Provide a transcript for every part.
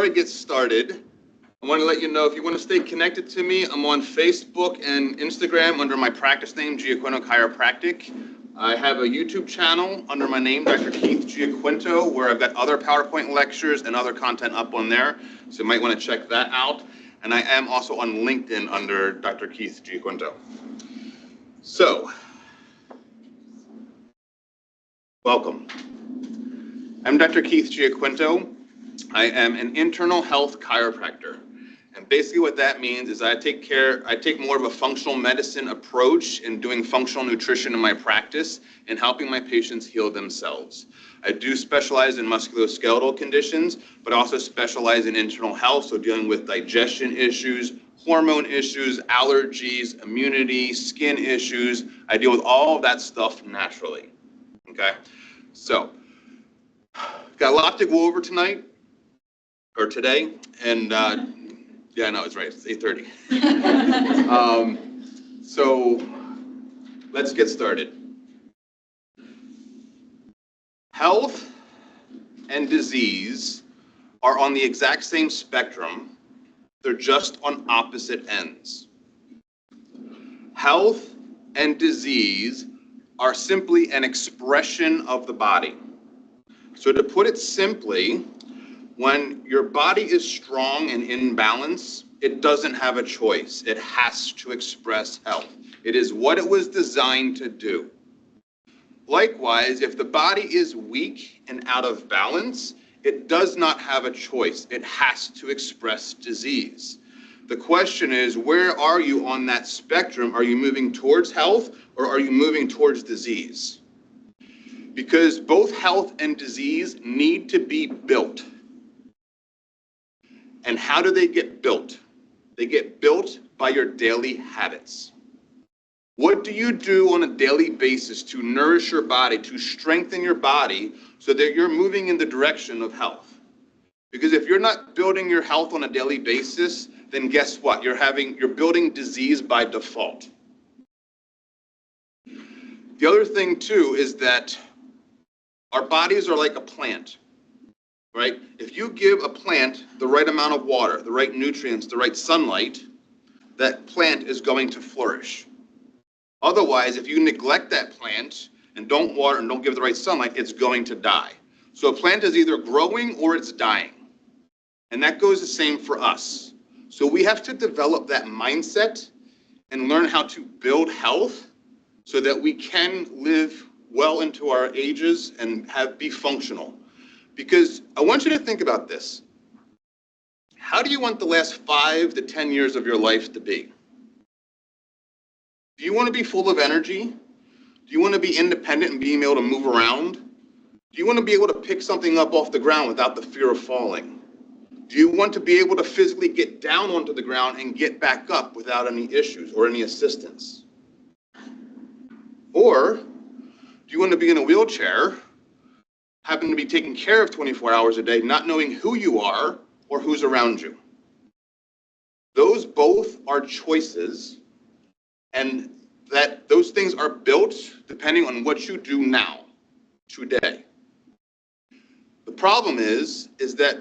I get started, I want to let you know if you want to stay connected to me, I'm on Facebook and Instagram under my practice name, Giaquinto Chiropractic. I have a YouTube channel under my name, Dr. Keith Giaquinto, where I've got other PowerPoint lectures and other content up on there, so you might want to check that out. And I am also on LinkedIn under Dr. Keith Giaquinto. So, welcome. I'm Dr. Keith Giaquinto. I am an internal health chiropractor. And basically what that means is I take more of a functional medicine approach in doing functional nutrition in my practice and helping my patients heal themselves. I do specialize in musculoskeletal conditions, but also specialize in internal health, so dealing with digestion issues, hormone issues, allergies, immunity, skin issues. I deal with all of that stuff naturally, okay? So, got a lot to go over tonight, or today, and yeah, no, it's right, it's 8:30. So let's get started. Health and disease are on the exact same spectrum, they're just on opposite ends. Health and disease are simply an expression of the body. So to put it simply, when your body is strong and in balance, it doesn't have a choice. It has to express health. It is what it was designed to do. Likewise, if the body is weak and out of balance, it does not have a choice. It has to express disease. The question is, where are you on that spectrum? Are you moving towards health or are you moving towards disease? Because both health and disease need to be built. And how do they get built? They get built by your daily habits. What do you do on a daily basis to nourish your body, to strengthen your body so that you're moving in the direction of health? Because if you're not building your health on a daily basis, then guess what? You're building disease by default. The other thing too is that our bodies are like a plant. Right? If you give a plant the right amount of water, the right nutrients, the right sunlight, that plant is going to flourish. Otherwise, if you neglect that plant and don't water and don't give the right sunlight, it's going to die. So a plant is either growing or it's dying. And that goes the same for us. So we have to develop that mindset and learn how to build health so that we can live well into our ages and be functional. Because I want you to think about this. How do you want the last 5 to 10 years of your life to be? Do you want to be full of energy? Do you want to be independent and being able to move around? Do you want to be able to pick something up off the ground without the fear of falling? Do you want to be able to physically get down onto the ground and get back up without any issues or any assistance? Or do you want to be in a wheelchair, happen to be taken care of 24 hours a day, not knowing who you are or who's around you? Those both are choices, and that those things are built depending on what you do now, today. The problem is that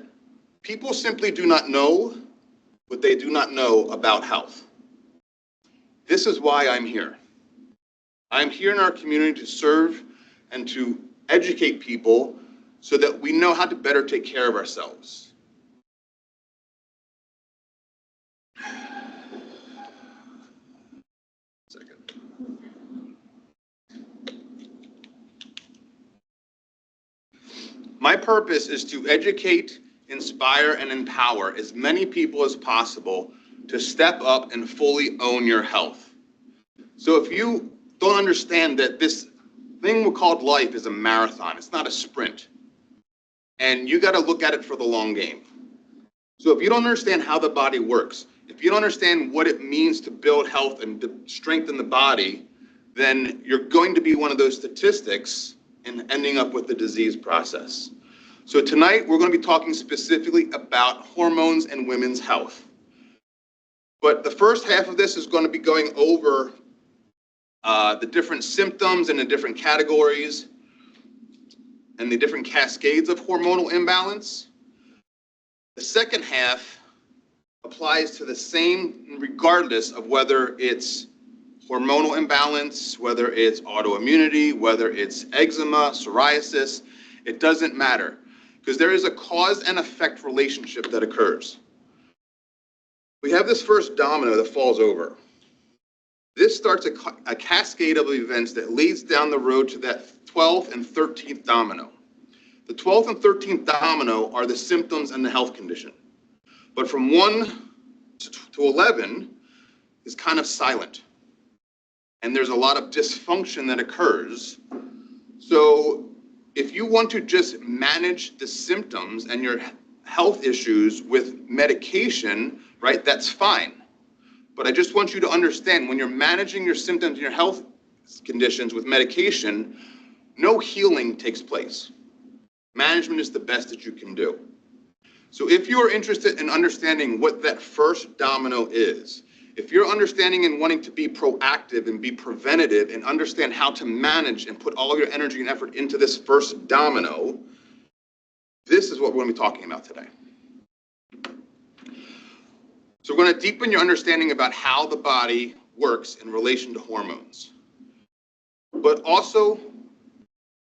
people simply do not know what they do not know about health. This is why I'm here. I'm here in our community to serve and to educate people so that we know how to better take care of ourselves. Second. My purpose is to educate, inspire, and empower as many people as possible to step up and fully own your health. So if you don't understand that this thing called life is a marathon, it's not a sprint. And you got to look at it for the long game. So if you don't understand how the body works, if you don't understand what it means to build health and to strengthen the body, then you're going to be one of those statistics and ending up with the disease process. So tonight we're going to be talking specifically about hormones and women's health. But the first half of this is going to be going over the different symptoms and the different categories and the different cascades of hormonal imbalance. The second half applies to the same regardless of whether it's hormonal imbalance, whether it's autoimmunity, whether it's eczema, psoriasis. It doesn't matter, because there is a cause and effect relationship that occurs. We have this first domino that falls over. This starts a cascade of events that leads down the road to that 12th and 13th domino. The 12th and 13th domino are the symptoms and the health condition. But from 1 to 11 is kind of silent. And there's a lot of dysfunction that occurs. So if you want to just manage the symptoms and your health issues with medication, right, that's fine. But I just want you to understand, when you're managing your symptoms and your health conditions with medication, no healing takes place. Management is the best that you can do. So if you are interested in understanding what that first domino is, if you're understanding and wanting to be proactive and be preventative and understand how to manage and put all of your energy and effort into this first domino, this is what we're going to be talking about today. So we're going to deepen your understanding about how the body works in relation to hormones. But also,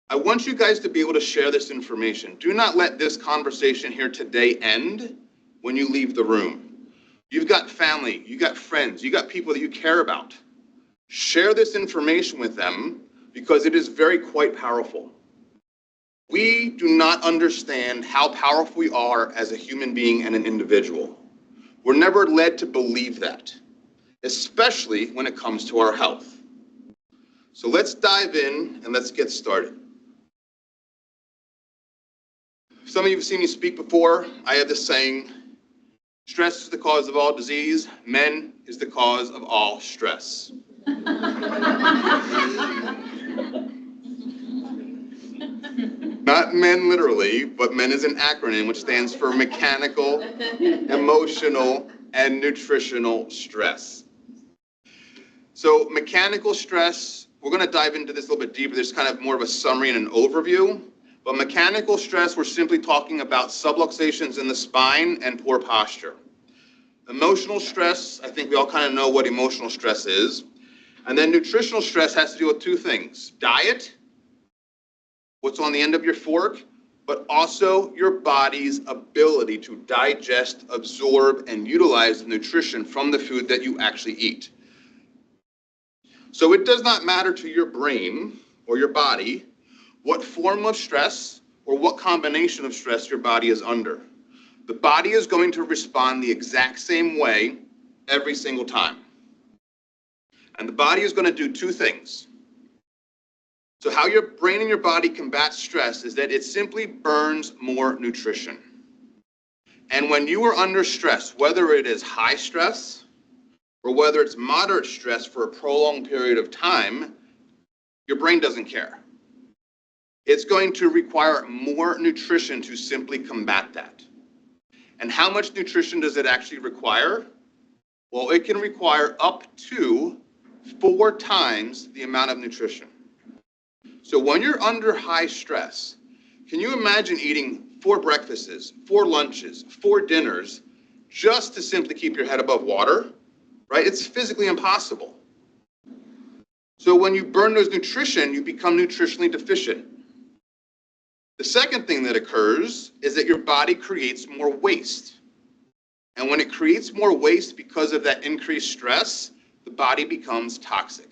I want you guys to be able to share this information. Do not let this conversation here today end when you leave the room. You've got family, you got friends, you got people that you care about. Share this information with them, because it is very quite powerful. We do not understand how powerful we are as a human being and an individual. We're never led to believe that, especially when it comes to our health. So let's dive in and let's get started. Some of you have seen me speak before. I have this saying, stress is the cause of all disease. Men is the cause of all stress. Not men literally, but men is an acronym which stands for mechanical, emotional, and nutritional stress. So mechanical stress, we're going to dive into this a little bit deeper. There's kind of more of a summary and an overview. But mechanical stress, we're simply talking about subluxations in the spine and poor posture. Emotional stress, I think we all kind of know what emotional stress is. And then nutritional stress has to do with two things: diet, what's on the end of your fork, but also your body's ability to digest, absorb, and utilize the nutrition from the food that you actually eat. So it does not matter to your brain or your body what form of stress or what combination of stress your body is under. The body is going to respond the exact same way every single time. And the body is going to do two things. So how your brain and your body combat stress is that it simply burns more nutrition. And when you are under stress, whether it is high stress or whether it's moderate stress for a prolonged period of time, your brain doesn't care. It's going to require more nutrition to simply combat that. And how much nutrition does it actually require? Well, it can require up to 4 times the amount of nutrition. So when you're under high stress, can you imagine eating 4 breakfasts, 4 lunches, 4 dinners, just to simply keep your head above water? Right? It's physically impossible. So when you burn those nutrition, you become nutritionally deficient. The second thing that occurs is that your body creates more waste. And when it creates more waste because of that increased stress, the body becomes toxic.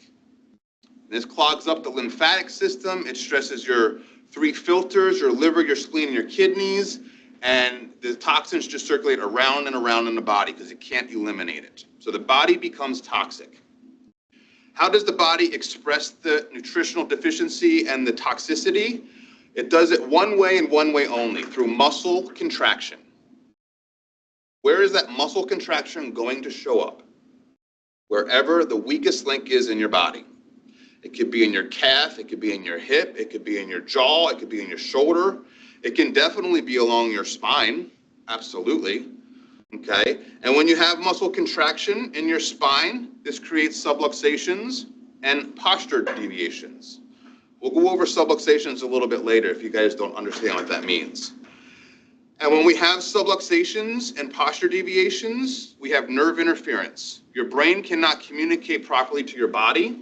This clogs up the lymphatic system. It stresses your 3 filters, your liver, your spleen, and your kidneys. And the toxins just circulate around and around in the body because it can't eliminate it. So the body becomes toxic. How does the body express the nutritional deficiency and the toxicity? It does it one way and one way only, through muscle contraction. Where is that muscle contraction going to show up? Wherever the weakest link is in your body. It could be in your calf, it could be in your hip, it could be in your jaw, it could be in your shoulder. It can definitely be along your spine, absolutely. Okay, and when you have muscle contraction in your spine, this creates subluxations and posture deviations. We'll go over subluxations a little bit later if you guys don't understand what that means. And when we have subluxations and posture deviations, we have nerve interference. Your brain cannot communicate properly to your body.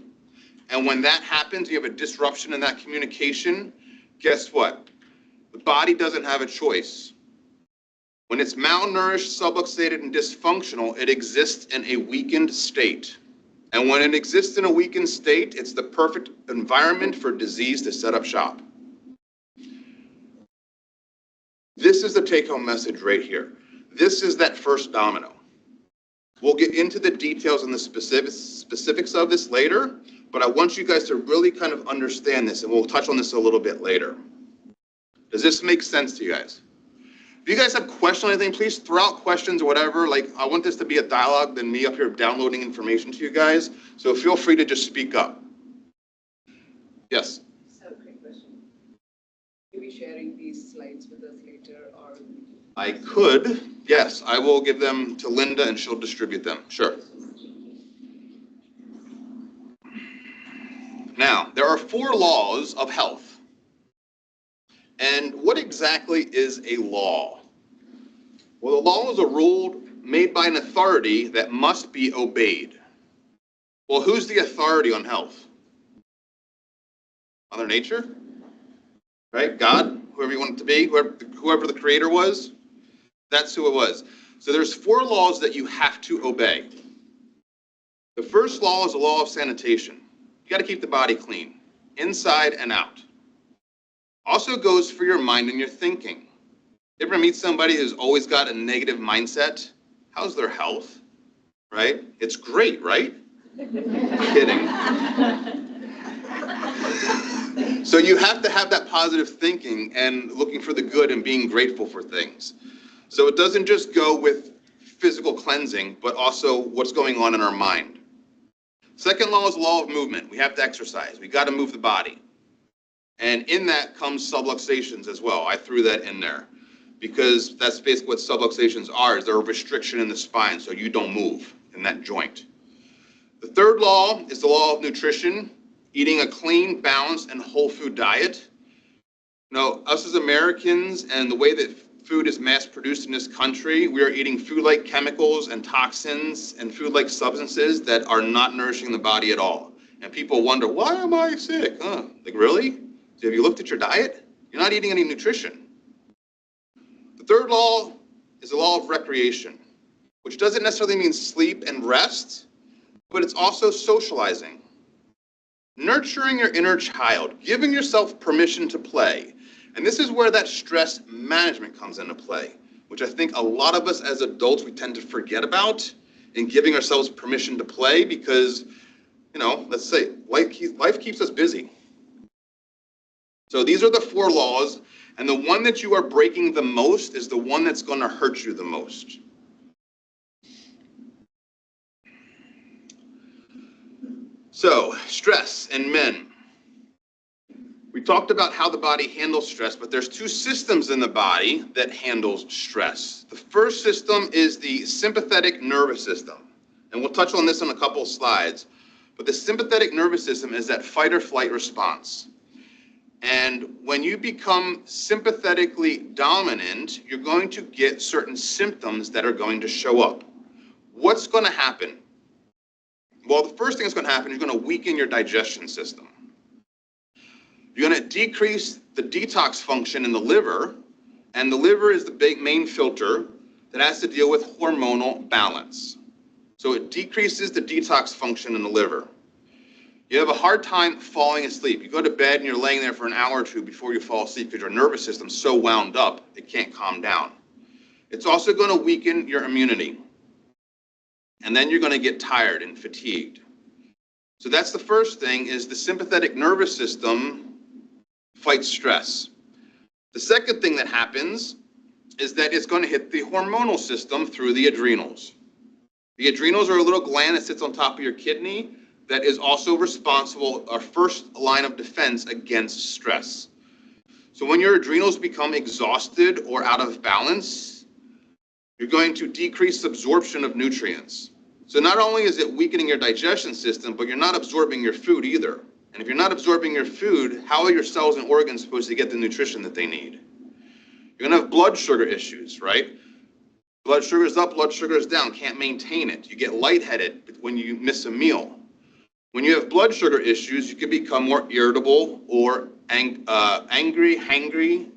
And when that happens, you have a disruption in that communication. Guess what? The body doesn't have a choice. When it's malnourished, subluxated, and dysfunctional, it exists in a weakened state. And when it exists in a weakened state, it's the perfect environment for disease to set up shop. This is the take-home message right here. This is that first domino. We'll get into the details and the specifics of this later, but I want you guys to really kind of understand this, and we'll touch on this a little bit later. Does this make sense to you guys? If you guys have questions or anything, please throw out questions or whatever. Like, I want this to be a dialogue than me up here downloading information to you guys, so feel free to just speak up. Yes? I have a quick question. Will you be sharing these slides with us later, or? I could, yes. I will give them to Linda and she'll distribute them. Sure. Now, there are 4 laws of health. And what exactly is a law? Well, a law is a rule made by an authority that must be obeyed. Well, who's the authority on health? Mother Nature? Right? God? Whoever you want it to be? Whoever the creator was? That's who it was. So there's 4 laws that you have to obey. The first law is the law of sanitation. You got to keep the body clean, inside and out. Also goes for your mind and your thinking. You ever meet somebody who's always got a negative mindset? How's their health? Right? It's great, right? Kidding. So you have to have that positive thinking and looking for the good and being grateful for things. So it doesn't just go with physical cleansing, but also what's going on in our mind. Second law is the law of movement. We have to exercise. We got to move the body. And in that comes subluxations as well. I threw that in there because that's basically what subluxations are, is they're a restriction in the spine, so you don't move in that joint. The third law is the law of nutrition, eating a clean, balanced, and whole food diet. Now, us as Americans and the way that food is mass produced in this country, we are eating food-like chemicals and toxins and food-like substances that are not nourishing the body at all. And people wonder, why am I sick? Like, really? So have you looked at your diet? You're not eating any nutrition. The third law is the law of recreation, which doesn't necessarily mean sleep and rest, but it's also socializing. Nurturing your inner child, giving yourself permission to play. And this is where that stress management comes into play, which I think a lot of us as adults, we tend to forget about in giving ourselves permission to play because, let's say life keeps us busy. So these are the 4 laws, and the one that you are breaking the most is the one that's going to hurt you the most. So, stress in men. We talked about how the body handles stress, but there's 2 systems in the body that handles stress. The first system is the sympathetic nervous system, and we'll touch on this in a couple of slides. But the sympathetic nervous system is that fight or flight response. And when you become sympathetically dominant, you're going to get certain symptoms that are going to show up. What's going to happen? Well, the first thing that's going to happen is you're going to weaken your digestion system. You're going to decrease the detox function in the liver, and the liver is the main filter that has to deal with hormonal balance. So it decreases the detox function in the liver. You have a hard time falling asleep. You go to bed and you're laying there for an hour or 2 before you fall asleep because your nervous system's so wound up, it can't calm down. It's also going to weaken your immunity. And then you're going to get tired and fatigued. So that's the first thing, is the sympathetic nervous system fights stress. The second thing that happens is that it's going to hit the hormonal system through the adrenals. The adrenals are a little gland that sits on top of your kidney that is also responsible, our first line of defense against stress. So when your adrenals become exhausted or out of balance, you're going to decrease absorption of nutrients. So not only is it weakening your digestion system, but you're not absorbing your food either. And if you're not absorbing your food, how are your cells and organs supposed to get the nutrition that they need? You're going to have blood sugar issues, right? Blood sugar is up, blood sugar is down, can't maintain it. You get lightheaded when you miss a meal. When you have blood sugar issues, you can become more irritable or angry, hangry,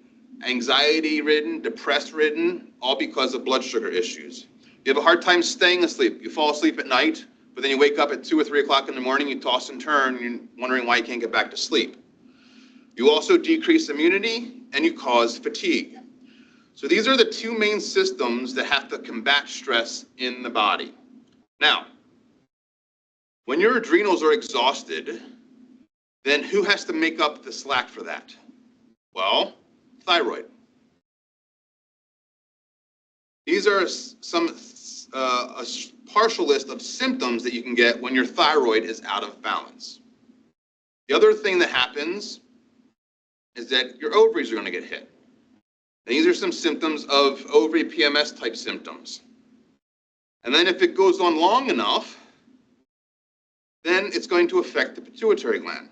anxiety-ridden, depressed-ridden, all because of blood sugar issues. You have a hard time staying asleep. You fall asleep at night, but then you wake up at 2 or 3 o'clock in the morning, you toss and turn, you're wondering why you can't get back to sleep. You also decrease immunity, and you cause fatigue. So these are the two main systems that have to combat stress in the body. Now, when your adrenals are exhausted, then who has to make up the slack for that? Well, thyroid. These are a partial list of symptoms that you can get when your thyroid is out of balance. The other thing that happens is that your ovaries are going to get hit. And these are some symptoms of ovary PMS type symptoms. And then if it goes on long enough, then it's going to affect the pituitary gland.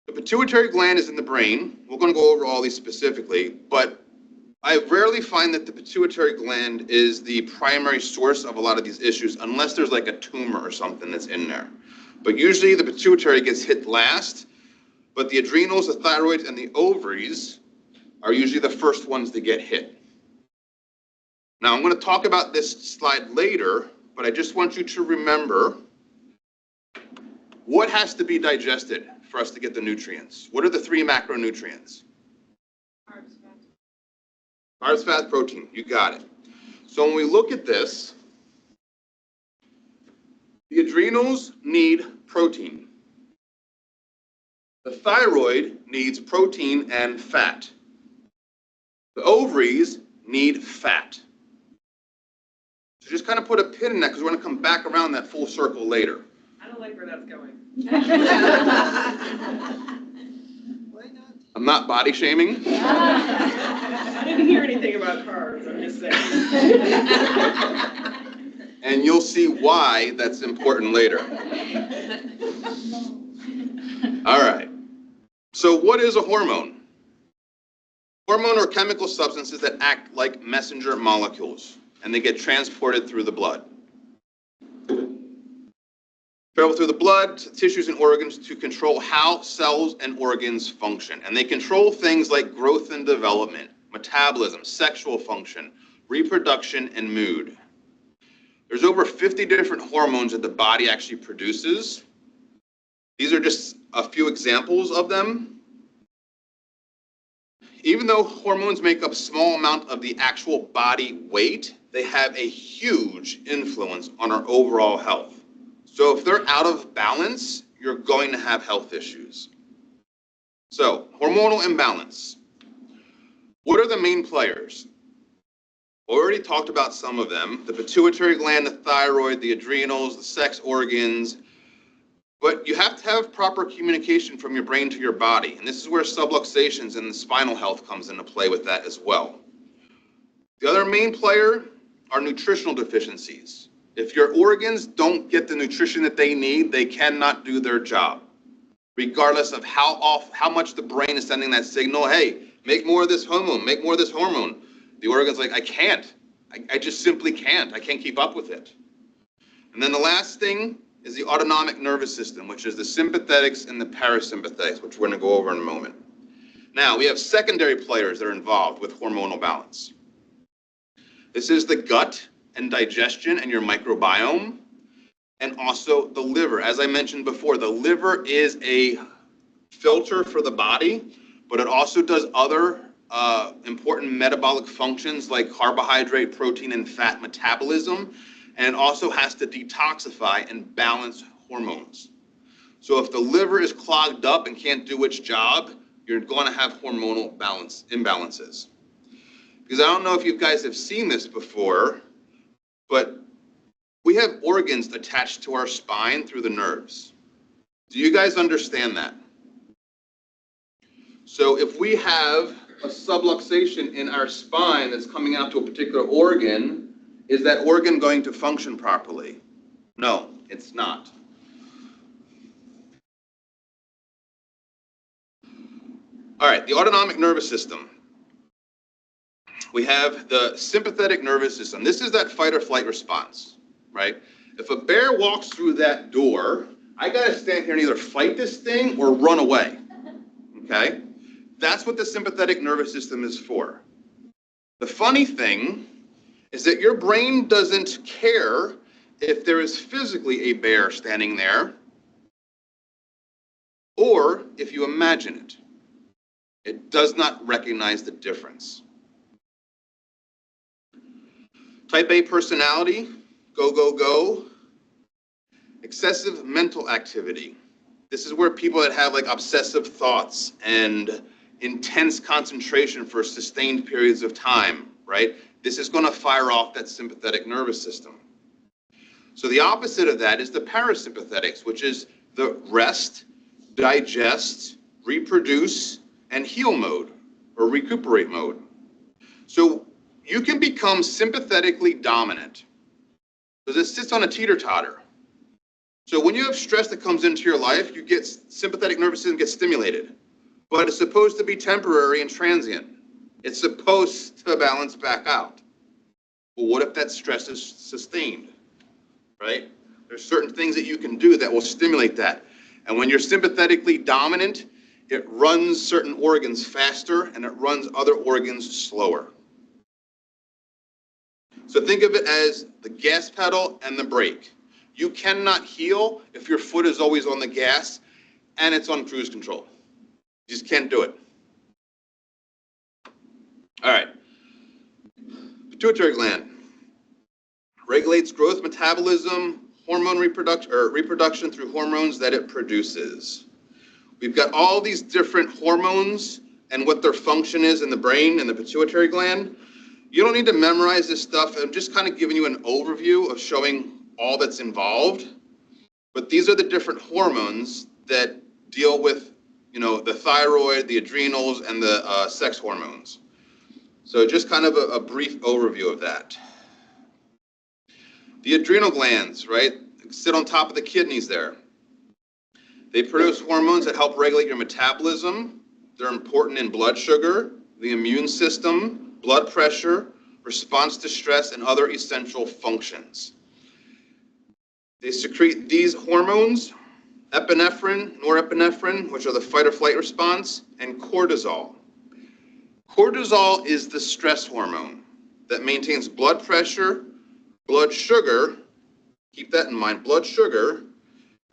The pituitary gland is in the brain. We're going to go over all these specifically, but I rarely find that the pituitary gland is the primary source of a lot of these issues, unless there's like a tumor or something that's in there. But usually the pituitary gets hit last, but the adrenals, the thyroid, and the ovaries are usually the first ones to get hit. Now I'm going to talk about this slide later, but I just want you to remember what has to be digested for us to get the nutrients. What are the 3 macronutrients? Carbs, fat. Carbs, fat, protein. You got it. So when we look at this, the adrenals need protein. The thyroid needs protein and fat. The ovaries need fat. So just kind of put a pin in that because we're going to come back around that full circle later. I don't like where that's going. Why not? I'm not body shaming. I didn't hear anything about carbs, I'm just saying. And you'll see why that's important later. All right. So what is a hormone? Hormone are chemical substances that act like messenger molecules, and they get transported through the blood. Travel through the blood, tissues, and organs to control how cells and organs function. And they control things like growth and development, metabolism, sexual function, reproduction, and mood. There's over 50 different hormones that the body actually produces. These are just a few examples of them. Even though hormones make up a small amount of the actual body weight, they have a huge influence on our overall health. So if they're out of balance, you're going to have health issues. So, hormonal imbalance. What are the main players? We already talked about some of them. The pituitary gland, the thyroid, the adrenals, the sex organs. But you have to have proper communication from your brain to your body. And this is where subluxations and the spinal health comes into play with that as well. The other main player are nutritional deficiencies. If your organs don't get the nutrition that they need, they cannot do their job. Regardless of how much the brain is sending that signal, hey, make more of this hormone, make more of this hormone. The organ's like, I can't. I just simply can't. I can't keep up with it. And then the last thing is the autonomic nervous system, which is the sympathetics and the parasympathetics, which we're going to go over in a moment. Now, we have secondary players that are involved with hormonal balance. This is the gut and digestion and your microbiome, and also the liver. As I mentioned before, the liver is a filter for the body, but it also does other important metabolic functions like carbohydrate, protein, and fat metabolism, and it also has to detoxify and balance hormones. So if the liver is clogged up and can't do its job, you're going to have hormonal imbalances. Because I don't know if you guys have seen this before, but we have organs attached to our spine through the nerves. Do you guys understand that? So if we have a subluxation in our spine that's coming out to a particular organ, is that organ going to function properly? No, it's not. All right, the autonomic nervous system. We have the sympathetic nervous system. This is that fight or flight response, right? If a bear walks through that door, I gotta stand here and either fight this thing or run away, okay? That's what the sympathetic nervous system is for. The funny thing is that your brain doesn't care if there is physically a bear standing there or if you imagine it. It does not recognize the difference. Type A personality, go, go, go. Excessive mental activity. This is where people that have like obsessive thoughts and intense concentration for sustained periods of time, right? This is going to fire off that sympathetic nervous system. So the opposite of that is the parasympathetics, which is the rest, digest, reproduce, and heal mode, or recuperate mode. So you can become sympathetically dominant. So this sits on a teeter-totter. So when you have stress that comes into your life, you get sympathetic nervous system gets stimulated. But it's supposed to be temporary and transient. It's supposed to balance back out. Well, what if that stress is sustained, right? There's certain things that you can do that will stimulate that. And when you're sympathetically dominant, it runs certain organs faster and it runs other organs slower. So think of it as the gas pedal and the brake. You cannot heal if your foot is always on the gas and it's on cruise control. You just can't do it. All right. Pituitary gland regulates growth, metabolism, hormone reproduction through hormones that it produces. We've got all these different hormones and what their function is in the brain and the pituitary gland. You don't need to memorize this stuff. I'm just kind of giving you an overview of showing all that's involved. But these are the different hormones that deal with, the thyroid, the adrenals, and the sex hormones. So just kind of a brief overview of that. The adrenal glands, right, sit on top of the kidneys there. They produce hormones that help regulate your metabolism. They're important in blood sugar, the immune system, blood pressure, response to stress, and other essential functions. They secrete these hormones, epinephrine, norepinephrine, which are the fight or flight response, and cortisol. Cortisol is the stress hormone that maintains blood pressure, blood sugar, keep that in mind, blood sugar,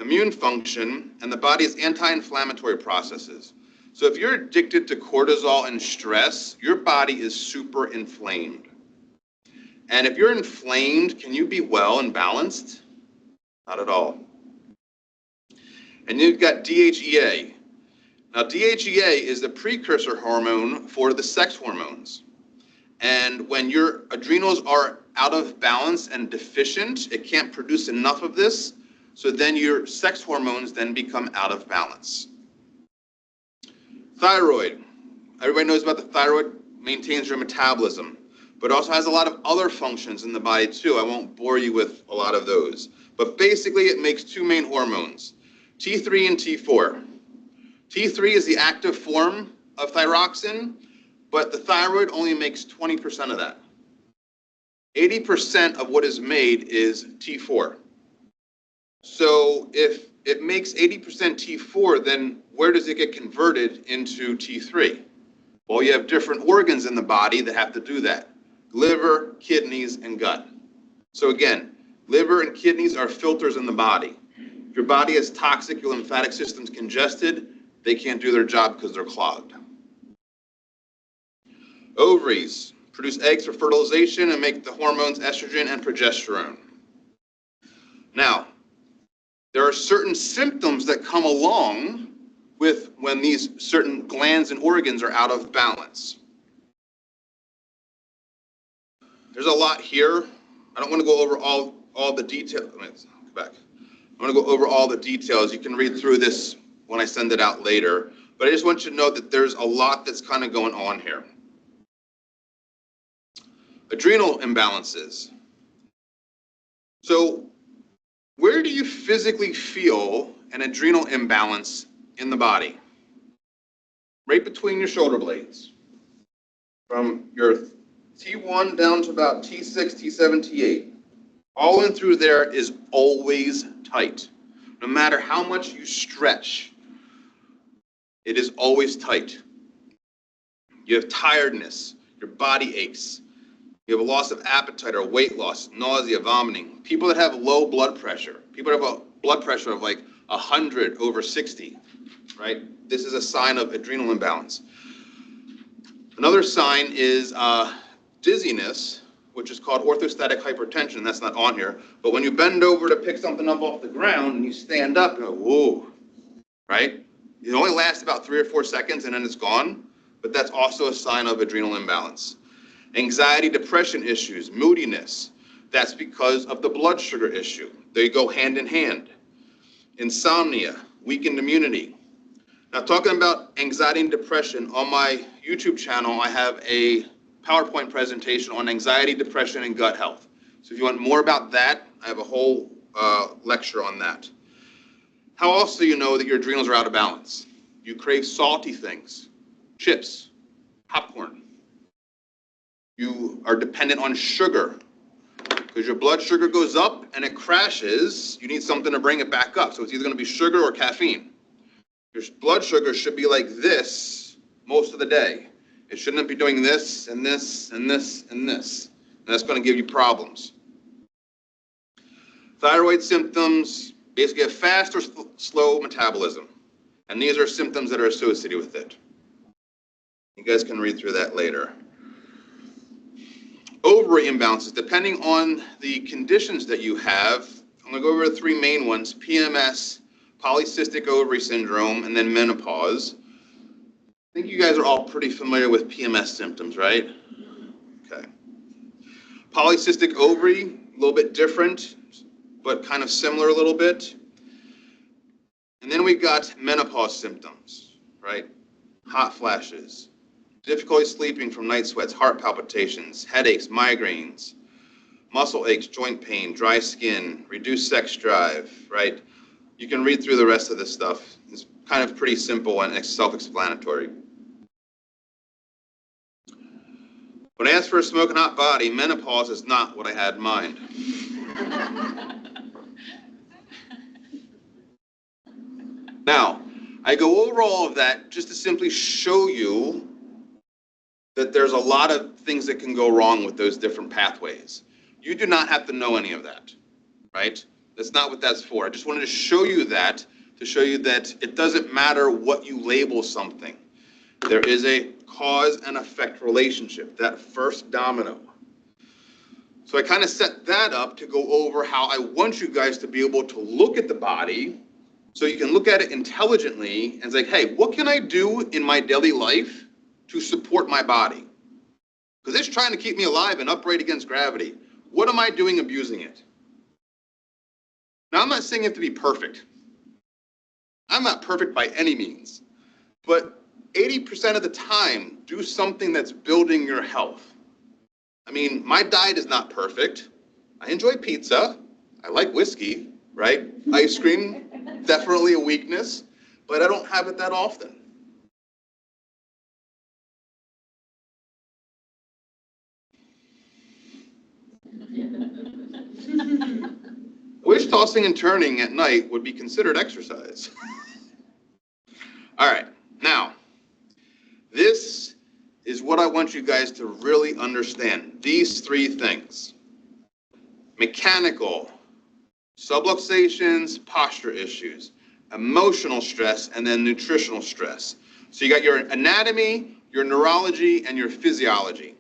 immune function, and the body's anti-inflammatory processes. So if you're addicted to cortisol and stress, your body is super inflamed. And if you're inflamed, can you be well and balanced? Not at all. And you've got DHEA. Now, DHEA is the precursor hormone for the sex hormones. And when your adrenals are out of balance and deficient, it can't produce enough of this, so then your sex hormones then become out of balance. Thyroid. Everybody knows about the thyroid, maintains your metabolism, but also has a lot of other functions in the body too. I won't bore you with a lot of those. But basically it makes two main hormones, T3 and T4. T3 is the active form of thyroxine, but the thyroid only makes 20% of that. 80% of what is made is T4. So if it makes 80% T4, then where does it get converted into T3? Well, you have different organs in the body that have to do that. Liver, kidneys, and gut. So again, liver and kidneys are filters in the body. If your body has toxic, your lymphatic system's congested, they can't do their job because they're clogged. Ovaries produce eggs for fertilization and make the hormones estrogen and progesterone. Now, there are certain symptoms that come along with when these certain glands and organs are out of balance. There's a lot here. I don't want to go over all the details. Go back. I want to go over all the details. You can read through this when I send it out later. But I just want you to know that there's a lot that's kind of going on here. Adrenal imbalances. So where do you physically feel an adrenal imbalance in the body? Right between your shoulder blades. From your T1 down to about T6, T7, T8. All in through there is always tight. No matter how much you stretch, it is always tight. You have tiredness, your body aches, you have a loss of appetite or weight loss, nausea, vomiting. People that have low blood pressure, people that have a blood pressure of like 100/60, right? This is a sign of adrenal imbalance. Another sign is dizziness, which is called orthostatic hypertension. That's not on here. But when you bend over to pick something up off the ground and you stand up, you go, whoa, right? It only lasts about 3 or 4 seconds and then it's gone. But that's also a sign of adrenal imbalance. Anxiety, depression issues, moodiness. That's because of the blood sugar issue. They go hand in hand. Insomnia, weakened immunity. Now, talking about anxiety and depression, on my YouTube channel, I have a PowerPoint presentation on anxiety, depression, and gut health. So if you want more about that, I have a whole lecture on that. How else do you know that your adrenals are out of balance? You crave salty things, chips, popcorn. You are dependent on sugar. Because your blood sugar goes up and it crashes, you need something to bring it back up. So it's either going to be sugar or caffeine. Your blood sugar should be like this most of the day. It shouldn't be doing this and this and this and this. And that's going to give you problems. Thyroid symptoms basically have fast or slow metabolism. And these are symptoms that are associated with it. You guys can read through that later. Ovary imbalances, depending on the conditions that you have, I'm going to go over the 3 main ones: PMS, polycystic ovary syndrome, and then menopause. I think you guys are all pretty familiar with PMS symptoms, right? Okay. Polycystic ovary, a little bit different, but kind of similar a little bit. And then we got menopause symptoms, right? Hot flashes, difficulty sleeping from night sweats, heart palpitations, headaches, migraines, muscle aches, joint pain, dry skin, reduced sex drive, right? You can read through the rest of this stuff. It's kind of pretty simple and self-explanatory. When I asked for a smoking hot body, menopause is not what I had in mind. Now, I go over all of that just to simply show you that there's a lot of things that can go wrong with those different pathways. You do not have to know any of that, right? That's not what that's for. I just wanted to show you that, to show you that it doesn't matter what you label something. There is a cause and effect relationship, that first domino. So I kind of set that up to go over how I want you guys to be able to look at the body so you can look at it intelligently and say, hey, what can I do in my daily life to support my body? Because it's trying to keep me alive and upright against gravity. What am I doing abusing it? Now, I'm not saying you have to be perfect. I'm not perfect by any means. But 80% of the time, do something that's building your health. I mean, my diet is not perfect. I enjoy pizza. I like whiskey, right? Ice cream, definitely a weakness, but I don't have it that often. I wish tossing and turning at night would be considered exercise. All right, now, this is what I want you guys to really understand. These 3 things: mechanical, subluxations, posture issues, emotional stress, and then nutritional stress. So you got your anatomy, your neurology, and your physiology.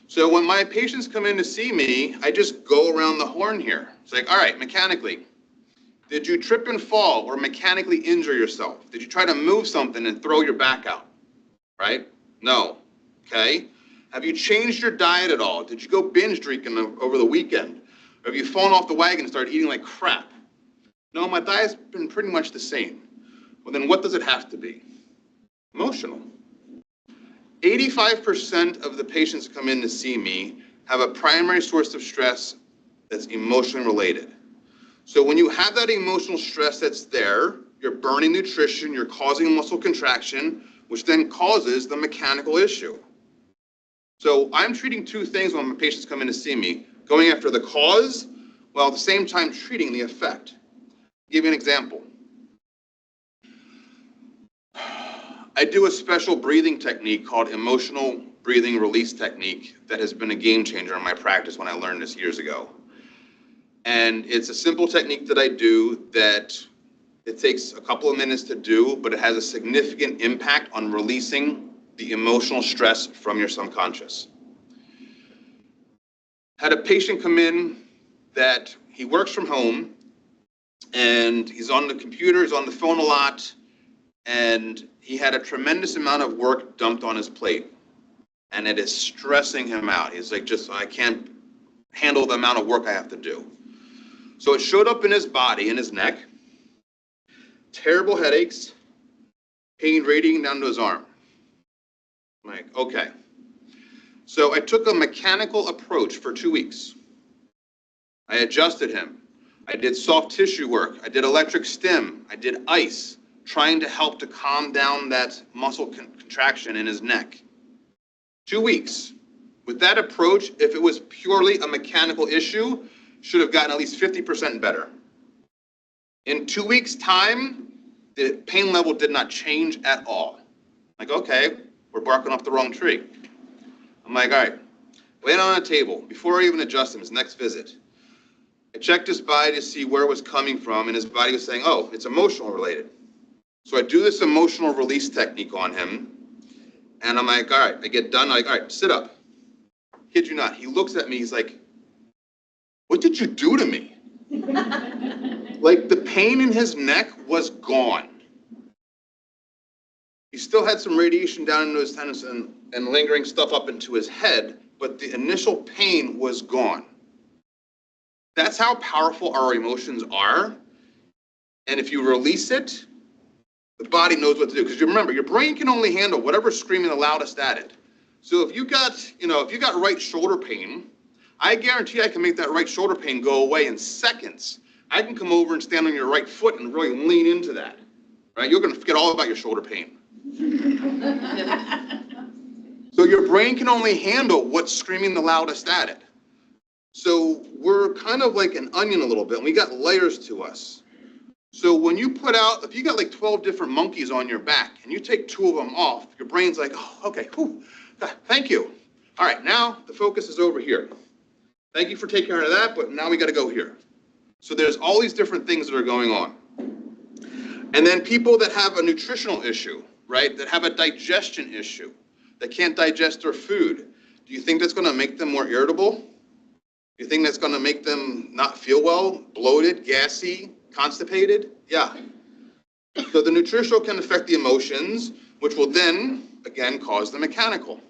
So when my patients come in to see me, I just go around the horn here. It's like, all right, mechanically, did you trip and fall or mechanically injure yourself? Did you try to move something and throw your back out? Right? No. Okay? Have you changed your diet at all? Did you go binge drinking over the weekend? Or have you fallen off the wagon and started eating like crap? No, my diet's been pretty much the same. Well, then what does it have to be? Emotional. 85% of the patients that come in to see me have a primary source of stress that's emotionally related. So when you have that emotional stress that's there, you're burning nutrition, you're causing muscle contraction, which then causes the mechanical issue. So I'm treating two things when my patients come in to see me, going after the cause while at the same time treating the effect. I'll give you an example. I do a special breathing technique called emotional breathing release technique that has been a game changer in my practice when I learned this years ago. And it's a simple technique that I do that it takes a couple of minutes to do, but it has a significant impact on releasing the emotional stress from your subconscious. Had a patient come in that he works from home and he's on the computer, he's on the phone a lot, and he had a tremendous amount of work dumped on his plate. And it is stressing him out. He's like, I can't handle the amount of work I have to do. So it showed up in his body, in his neck, terrible headaches, pain radiating down to his arm. I'm like, okay. So I took a mechanical approach for 2 weeks. I adjusted him. I did soft tissue work. I did electric stim. I did ice, trying to help to calm down that muscle contraction in his neck. 2 weeks. With that approach, if it was purely a mechanical issue, should have gotten at least 50% better. In 2 weeks' time, the pain level did not change at all. Like, okay, we're barking up the wrong tree. I'm like, all right, lay it on a table. Before I even adjust him, his next visit, I checked his body to see where it was coming from, and his body was saying, oh, it's emotional related. So I do this emotional release technique on him, and I'm like, all right, I get done, like, all right, sit up. Kid you not, he looks at me, he's like, what did you do to me? Like, the pain in his neck was gone. He still had some radiation down into his tendons and lingering stuff up into his head, but the initial pain was gone. That's how powerful our emotions are. And if you release it, the body knows what to do. Because you remember, your brain can only handle whatever's screaming the loudest at it. So if you got right shoulder pain, I guarantee I can make that right shoulder pain go away in seconds. I can come over and stand on your right foot and really lean into that, right? You're going to forget all about your shoulder pain. So your brain can only handle what's screaming the loudest at it. So we're kind of like an onion a little bit, and we got layers to us. So when you if you got like 12 different monkeys on your back, and you take 2 of them off, your brain's like, oh, okay, whew, thank you. All right, now the focus is over here. Thank you for taking care of that, but now we got to go here. So there's all these different things that are going on. And then people that have a nutritional issue, right, that have a digestion issue, that can't digest their food, do you think that's going to make them more irritable? Do you think that's going to make them not feel well, bloated, gassy, constipated? Yeah. So the nutritional can affect the emotions, which will then, again, cause the mechanical.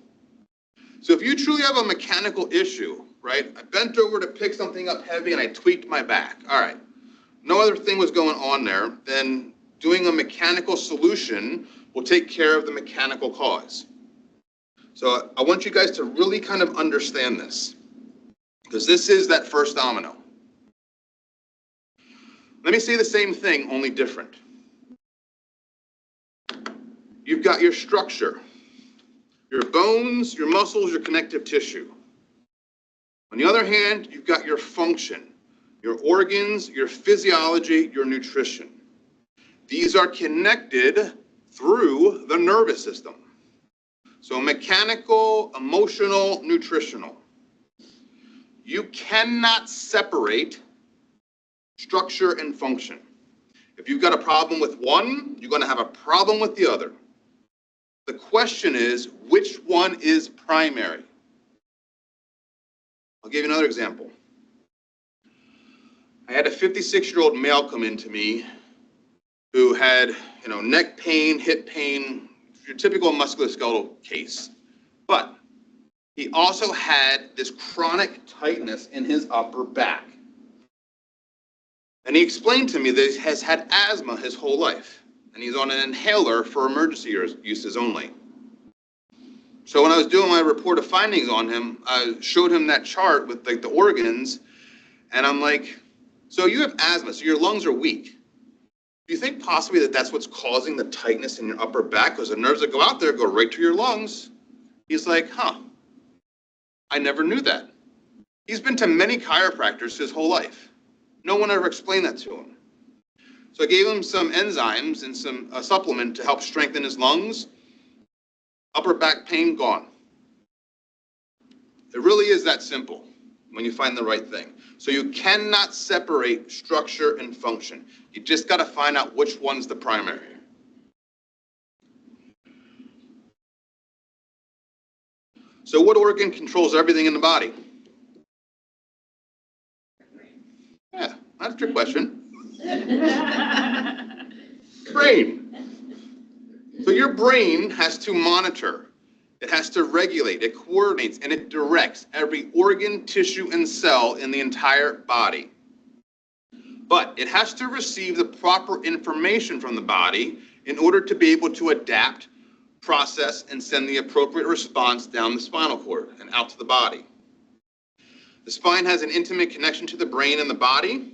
So if you truly have a mechanical issue, right, I bent over to pick something up heavy and I tweaked my back. All right. No other thing was going on there, then doing a mechanical solution will take care of the mechanical cause. So I want you guys to really kind of understand this, because this is that first domino. Let me say the same thing, only different. You've got your structure, your bones, your muscles, your connective tissue. On the other hand, you've got your function, your organs, your physiology, your nutrition. These are connected through the nervous system. So mechanical, emotional, nutritional. You cannot separate structure and function. If you've got a problem with one, you're going to have a problem with the other. The question is, which one is primary? I'll give you another example. I had a 56-year-old male come in to me who had, neck pain, hip pain, your typical musculoskeletal case. But he also had this chronic tightness in his upper back. And he explained to me that he has had asthma his whole life, and he's on an inhaler for emergency uses only. So when I was doing my report of findings on him, I showed him that chart with the organs, and I'm like, so you have asthma, so your lungs are weak. Do you think possibly that that's what's causing the tightness in your upper back? Because the nerves that go out there go right to your lungs. He's like, huh. I never knew that. He's been to many chiropractors his whole life. No one ever explained that to him. So I gave him some enzymes and some supplement to help strengthen his lungs. Upper back pain gone. It really is that simple when you find the right thing. So you cannot separate structure and function. You just got to find out which one's the primary. So what organ controls everything in the body? Yeah, that's a trick question. Brain. So your brain has to monitor. It has to regulate, it coordinates, and it directs every organ, tissue, and cell in the entire body. But it has to receive the proper information from the body in order to be able to adapt, process, and send the appropriate response down the spinal cord and out to the body. The spine has an intimate connection to the brain and the body.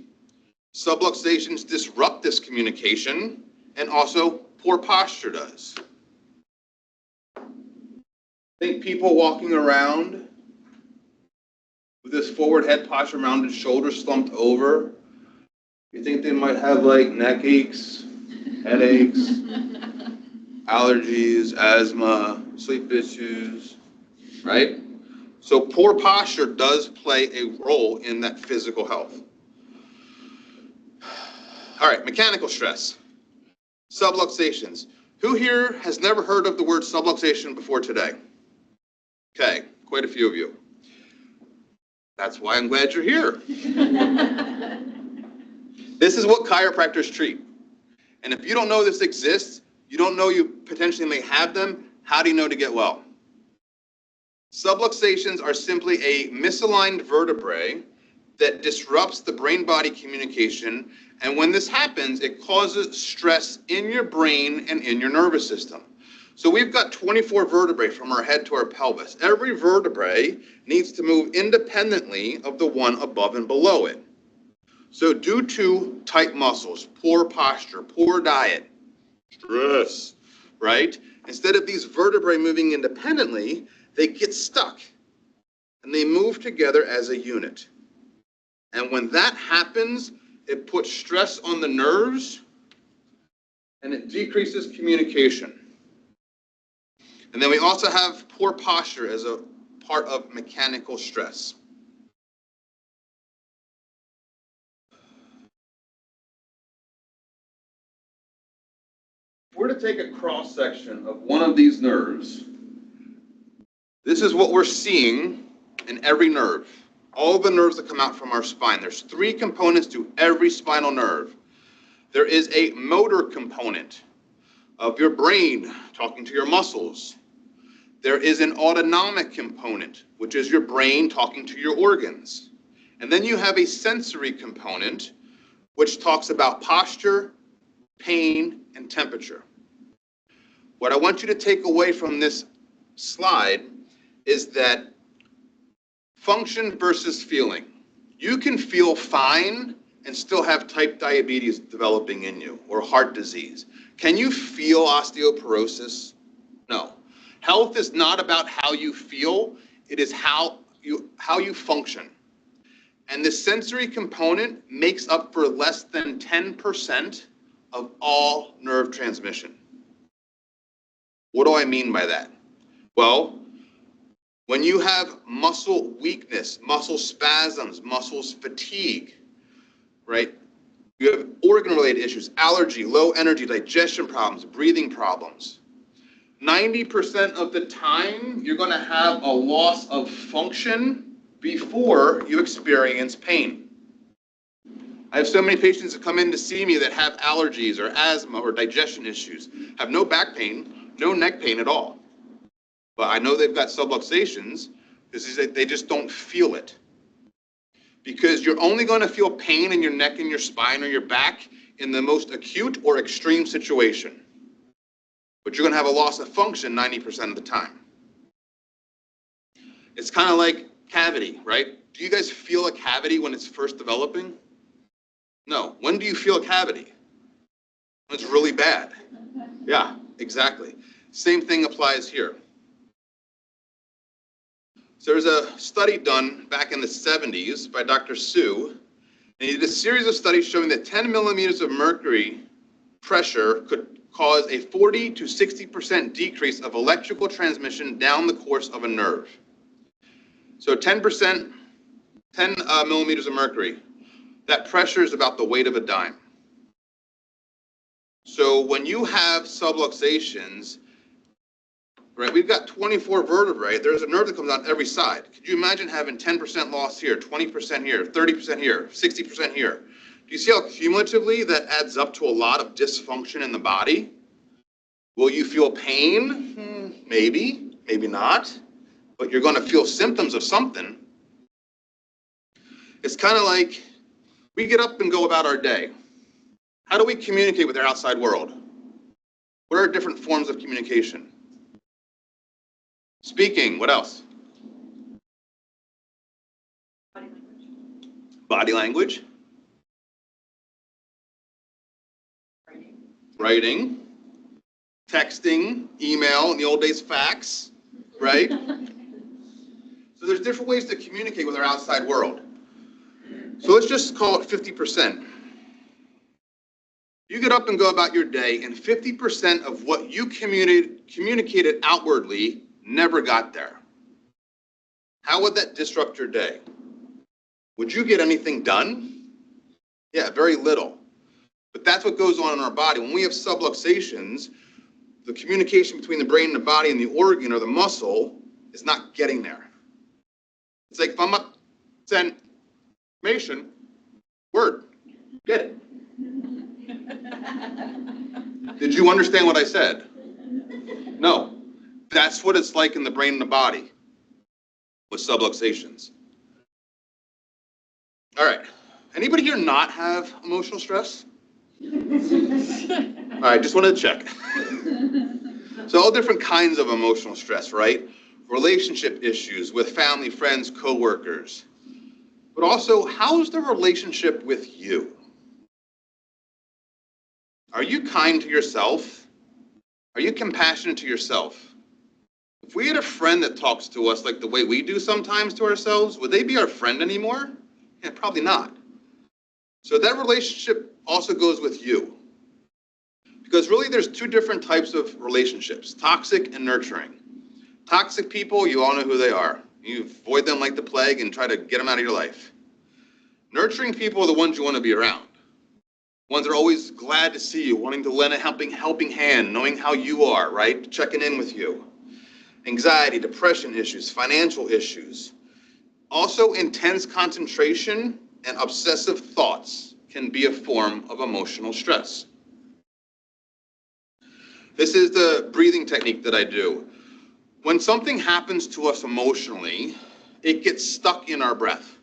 Subluxations disrupt this communication, and also poor posture does. Think people walking around with this forward head posture, rounded shoulders slumped over. You think they might have like neck aches, headaches, allergies, asthma, sleep issues, right? So poor posture does play a role in that physical health. All right, mechanical stress, subluxations. Who here has never heard of the word subluxation before today? Okay, quite a few of you. That's why I'm glad you're here. This is what chiropractors treat. And if you don't know this exists, you don't know you potentially may have them, how do you know to get well? Subluxations are simply a misaligned vertebrae that disrupts the brain-body communication, and when this happens, it causes stress in your brain and in your nervous system. So we've got 24 vertebrae from our head to our pelvis. Every vertebrae needs to move independently of the one above and below it. So due to tight muscles, poor posture, poor diet, stress, right? Instead of these vertebrae moving independently, they get stuck and they move together as a unit. And when that happens, it puts stress on the nerves and it decreases communication. And then we also have poor posture as a part of mechanical stress. If we're to take a cross section of one of these nerves, this is what we're seeing in every nerve. All the nerves that come out from our spine. There's 3 components to every spinal nerve. There is a motor component of your brain talking to your muscles. There is an autonomic component, which is your brain talking to your organs. And then you have a sensory component, which talks about posture, pain, and temperature. What I want you to take away from this slide is that function versus feeling. You can feel fine and still have type diabetes developing in you, or heart disease. Can you feel osteoporosis? No. Health is not about how you feel, it is how you function. And the sensory component makes up for less than 10% of all nerve transmission. What do I mean by that? Well, when you have muscle weakness, muscle spasms, muscles fatigue, right? You have organ-related issues, allergy, low energy, digestion problems, breathing problems. 90% of the time, you're going to have a loss of function before you experience pain. I have so many patients that come in to see me that have allergies or asthma or digestion issues, have no back pain, no neck pain at all. But I know they've got subluxations because they just don't feel it. Because you're only going to feel pain in your neck and your spine or your back in the most acute or extreme situation. But you're going to have a loss of function 90% of the time. It's kind of like cavity, right? Do you guys feel a cavity when it's first developing? No. When do you feel a cavity? When it's really bad. Yeah, exactly. Same thing applies here. So there was a study done back in the 70s by Dr. Su, and he did a series of studies showing that 10 millimeters of mercury pressure could cause a 40 to 60% decrease of electrical transmission down the course of a nerve. So 10 millimeters of mercury, that pressure is about the weight of a dime. So when you have subluxations, right, we've got 24 vertebrae. There's a nerve that comes out every side. Could you imagine having 10% loss here, 20% here, 30% here, 60% here? Do you see how cumulatively that adds up to a lot of dysfunction in the body? Will you feel pain? Maybe, maybe not. But you're going to feel symptoms of something. It's kind of like we get up and go about our day. How do we communicate with our outside world? What are different forms of communication? Speaking, what else? Body language. Body language. Writing. Texting, email, in the old days, fax, right? So there's different ways to communicate with our outside world. So let's just call it 50%. You get up and go about your day, and 50% of what you communicated outwardly never got there. How would that disrupt your day? Would you get anything done? Yeah, very little. But that's what goes on in our body. When we have subluxations, the communication between the brain and the body and the organ or the muscle is not getting there. It's like if I'm up, send information, word, get it. Did you understand what I said? No. That's what it's like in the brain and the body with subluxations. All right. Anybody here not have emotional stress? All right, just wanted to check. So all different kinds of emotional stress, right? Relationship issues with family, friends, coworkers. But also, how's the relationship with you? Are you kind to yourself? Are you compassionate to yourself? If we had a friend that talks to us like the way we do sometimes to ourselves, would they be our friend anymore? Yeah, probably not. So that relationship also goes with you. Because really there's two different types of relationships, toxic and nurturing. Toxic people, you all know who they are. You avoid them like the plague and try to get them out of your life. Nurturing people are the ones you want to be around. Ones that are always glad to see you, wanting to lend a helping hand, knowing how you are, right? Checking in with you. Anxiety, depression issues, financial issues. Also, intense concentration and obsessive thoughts can be a form of emotional stress. This is the breathing technique that I do. When something happens to us emotionally, it gets stuck in our breath.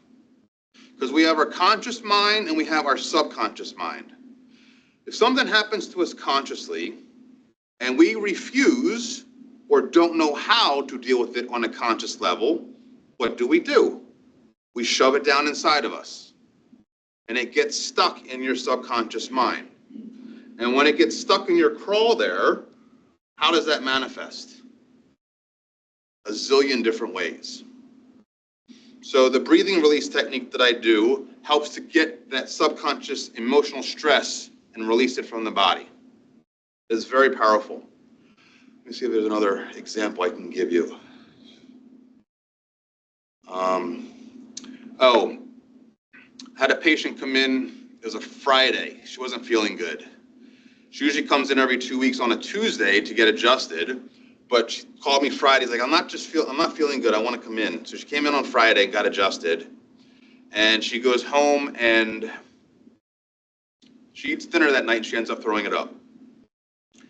Because we have our conscious mind and we have our subconscious mind. If something happens to us consciously and we refuse or don't know how to deal with it on a conscious level, what do? We shove it down inside of us. And it gets stuck in your subconscious mind. And when it gets stuck in your crawl there, how does that manifest? A zillion different ways. So the breathing release technique that I do helps to get that subconscious emotional stress and release it from the body. It's very powerful. Let me see if there's another example I can give you. Had a patient come in, it was a Friday. She wasn't feeling good. She usually comes in every 2 weeks on a Tuesday to get adjusted, but she called me Friday. She's like, I'm not feeling good. I want to come in. So she came in on Friday, got adjusted, and she goes home and she eats dinner that night and she ends up throwing it up.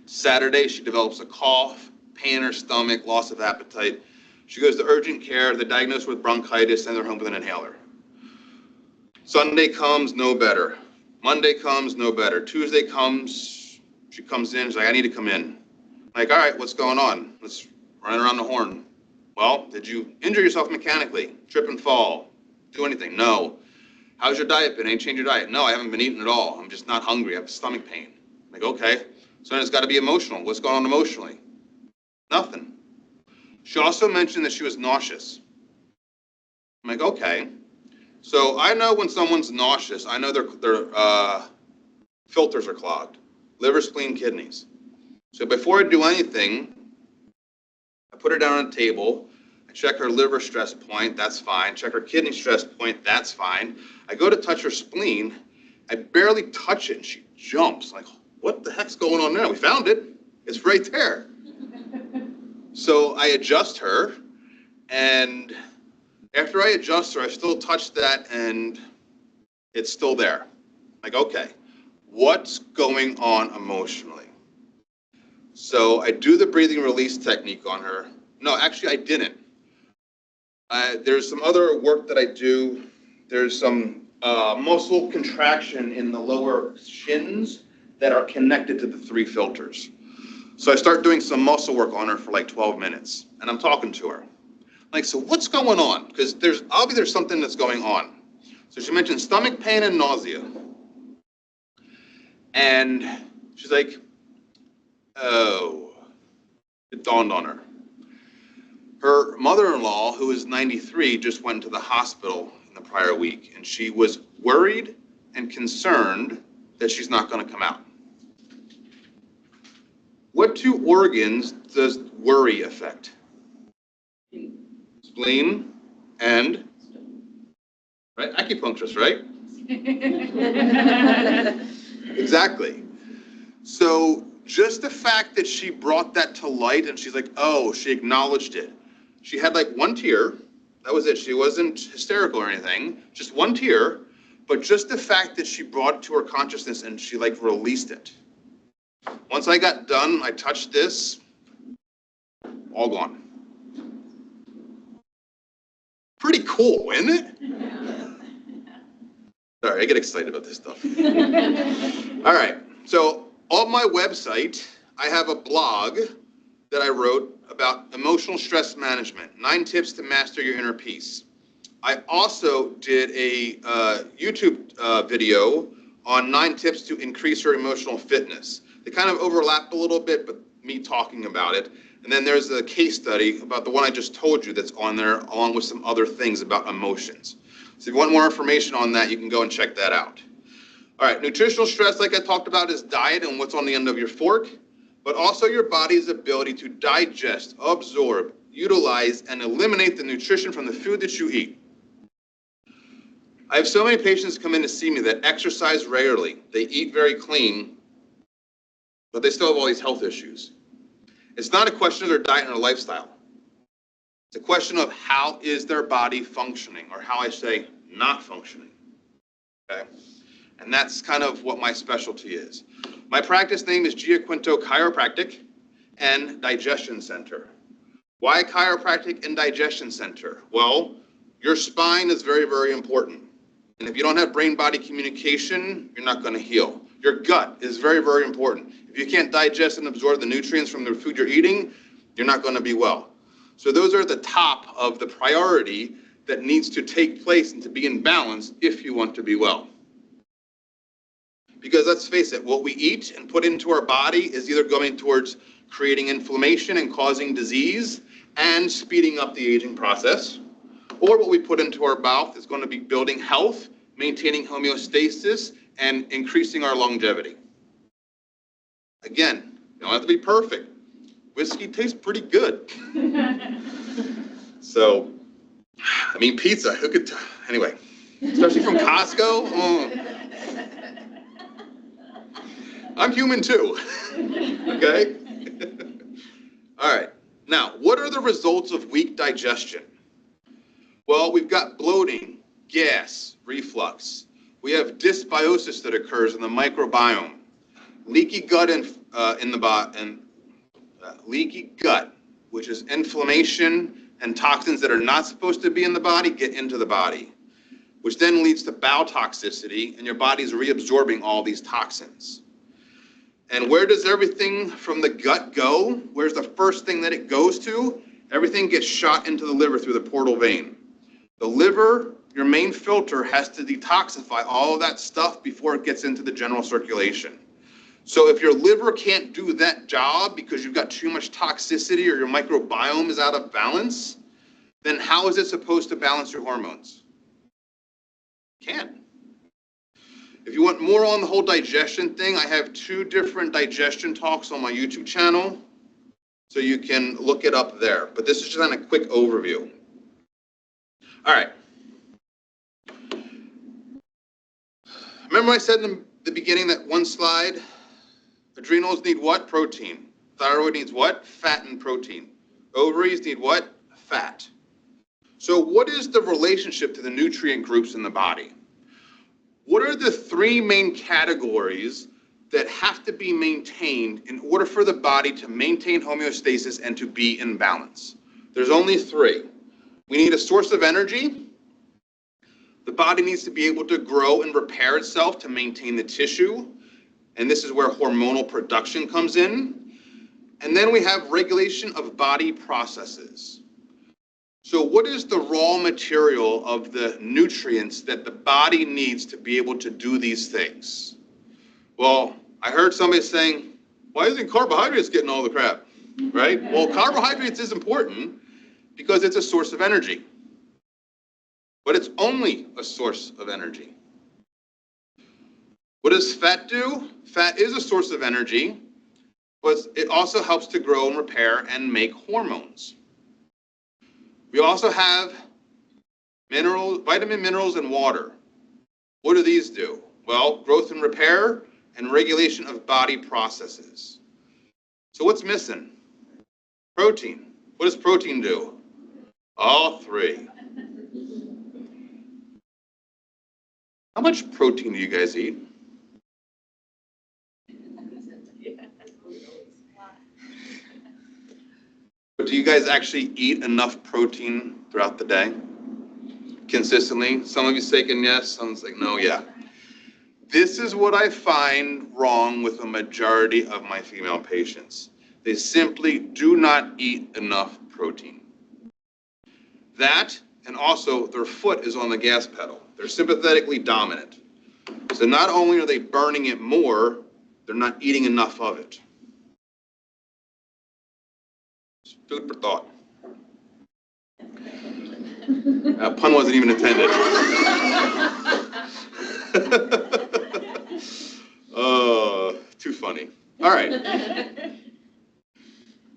Saturday, she develops a cough, pain in her stomach, loss of appetite. She goes to urgent care. They're diagnosed with bronchitis, send her home with an inhaler. Sunday comes, no better. Monday comes, no better. Tuesday comes, she comes in, she's like, I need to come in. I'm like, all right, what's going on? Let's run around the horn. Well, did you injure yourself mechanically? Trip and fall? Do anything? No. How's your diet been? Ain't changed your diet? No, I haven't been eating at all. I'm just not hungry. I have stomach pain. I'm like, okay. So then it's got to be emotional. What's going on emotionally? Nothing. She also mentioned that she was nauseous. I'm like, okay. So I know when someone's nauseous, I know their filters are clogged, liver, spleen, kidneys. So before I do anything, I put her down on a table. I check her liver stress point, that's fine. Check her kidney stress point, that's fine. I go to touch her spleen. I barely touch it, and she jumps. Like, what the heck's going on there? We found it. It's right there. So I adjust her, and after I adjust her, I still touch that, and it's still there. Like, okay, what's going on emotionally? So I do the breathing release technique on her. No, actually, I didn't. There's some other work that I do. There's some muscle contraction in the lower shins that are connected to the 3 filters. So I start doing some muscle work on her for like 12 minutes, and I'm talking to her. Like, so what's going on? Because obviously there's something that's going on. So she mentioned stomach pain and nausea. And she's like, oh, it dawned on her. Her mother-in-law, who is 93, just went to the hospital in the prior week, and she was worried and concerned that she's not going to come out. What 2 organs does worry affect? Spleen and, right, acupuncturist, right? Exactly. So just the fact that she brought that to light and she's like, oh, she acknowledged it. She had like 1 tear. That was it. She wasn't hysterical or anything, just 1 tear. But just the fact that she brought it to her consciousness and she like released it. Once I got done, I touched this, all gone. Pretty cool, isn't it? Sorry, I get excited about this stuff. All right, so on my website, I have a blog that I wrote about emotional stress management, 9 tips to master your inner peace. I also did a YouTube video on 9 tips to increase your emotional fitness. They kind of overlap a little bit, but me talking about it. And then there's a case study about the one I just told you that's on there, along with some other things about emotions. So if you want more information on that, you can go and check that out. All right, nutritional stress, like I talked about, is diet and what's on the end of your fork, but also your body's ability to digest, absorb, utilize, and eliminate the nutrition from the food that you eat. I have so many patients come in to see me that exercise rarely. They eat very clean, but they still have all these health issues. It's not a question of their diet and their lifestyle. It's a question of how is their body functioning, or how I say not functioning, okay? And that's kind of what my specialty is. My practice name is Giaquinto Chiropractic and Digestion Center. Why chiropractic and digestion center? Well, your spine is very, very important. And if you don't have brain-body communication, you're not going to heal. Your gut is very, very important. If you can't digest and absorb the nutrients from the food you're eating, you're not going to be well. So those are the top of the priority that needs to take place and to be in balance if you want to be well. Because let's face it, what we eat and put into our body is either going towards creating inflammation and causing disease and speeding up the aging process, or what we put into our mouth is going to be building health, maintaining homeostasis, and increasing our longevity. Again, you don't have to be perfect. Whiskey tastes pretty good. So, I mean, pizza, who could, anyway, especially from Costco. I'm human too, okay? All right, now, what are the results of weak digestion? Well, we've got bloating, gas, reflux. We have dysbiosis that occurs in the microbiome, leaky gut leaky gut, which is inflammation and toxins that are not supposed to be in the body get into the body, which then leads to bowel toxicity, and your body's reabsorbing all these toxins. And where does everything from the gut go? Where's the first thing that it goes to? Everything gets shot into the liver through the portal vein. The liver, your main filter, has to detoxify all of that stuff before it gets into the general circulation. So if your liver can't do that job because you've got too much toxicity or your microbiome is out of balance, then how is it supposed to balance your hormones? Can't. If you want more on the whole digestion thing, I have 2 different digestion talks on my YouTube channel, so you can look it up there. But this is just on a quick overview. All right. Remember I said in the beginning that one slide, adrenals need what? Protein. Thyroid needs what? Fat and protein. Ovaries need what? Fat. So what is the relationship to the nutrient groups in the body? What are the 3 main categories that have to be maintained in order for the body to maintain homeostasis and to be in balance? There's only 3. We need a source of energy. The body needs to be able to grow and repair itself to maintain the tissue. And this is where hormonal production comes in. And then we have regulation of body processes. So what is the raw material of the nutrients that the body needs to be able to do these things? Well, I heard somebody saying, why isn't carbohydrates getting all the crap, right? Well, carbohydrates is important because it's a source of energy, but it's only a source of energy. What does fat do? Fat is a source of energy, but it also helps to grow and repair and make hormones. We also have minerals, vitamin minerals, and water. What do these do? Well, growth and repair and regulation of body processes. So what's missing? Protein. What does protein do? All 3. How much protein do you guys eat? But do you guys actually eat enough protein throughout the day? Consistently? Some of you saying yes, some saying no, yeah. This is what I find wrong with a majority of my female patients. They simply do not eat enough protein. That, and also their foot is on the gas pedal. They're sympathetically dominant. So not only are they burning it more, they're not eating enough of it. Food for thought. That pun wasn't even intended. Oh, too funny. All right.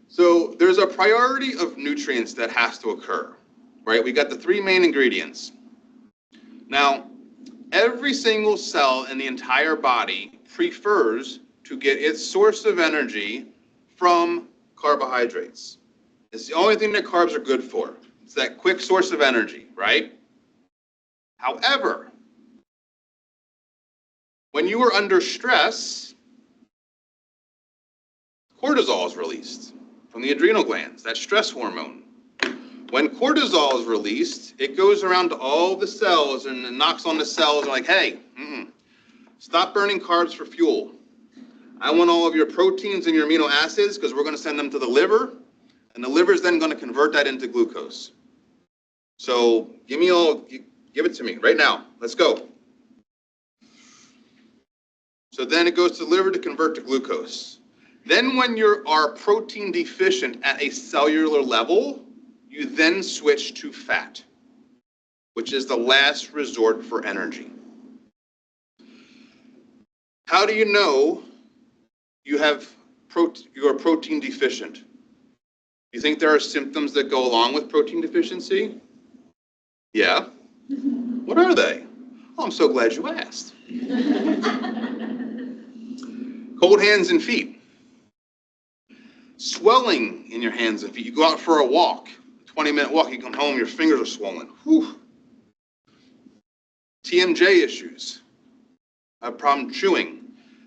So there's a priority of nutrients that has to occur, right? We got the 3 main ingredients. Now, every single cell in the entire body prefers to get its source of energy from carbohydrates. It's the only thing that carbs are good for. It's that quick source of energy, right? However, when you are under stress, cortisol is released from the adrenal glands, that stress hormone. When cortisol is released, it goes around to all the cells and it knocks on the cells and like, hey, stop burning carbs for fuel. I want all of your proteins and your amino acids because we're going to send them to the liver. And the liver is then going to convert that into glucose. So give it to me right now. Let's go. So then it goes to the liver to convert to glucose. Then when you are protein deficient at a cellular level, you then switch to fat, which is the last resort for energy. How do you know you are protein deficient? You think there are symptoms that go along with protein deficiency? Yeah. What are they? Oh, I'm so glad you asked. Cold hands and feet. Swelling in your hands and feet. You go out for a walk, 20-minute walk, you come home, your fingers are swollen. Whew. TMJ issues. A problem chewing.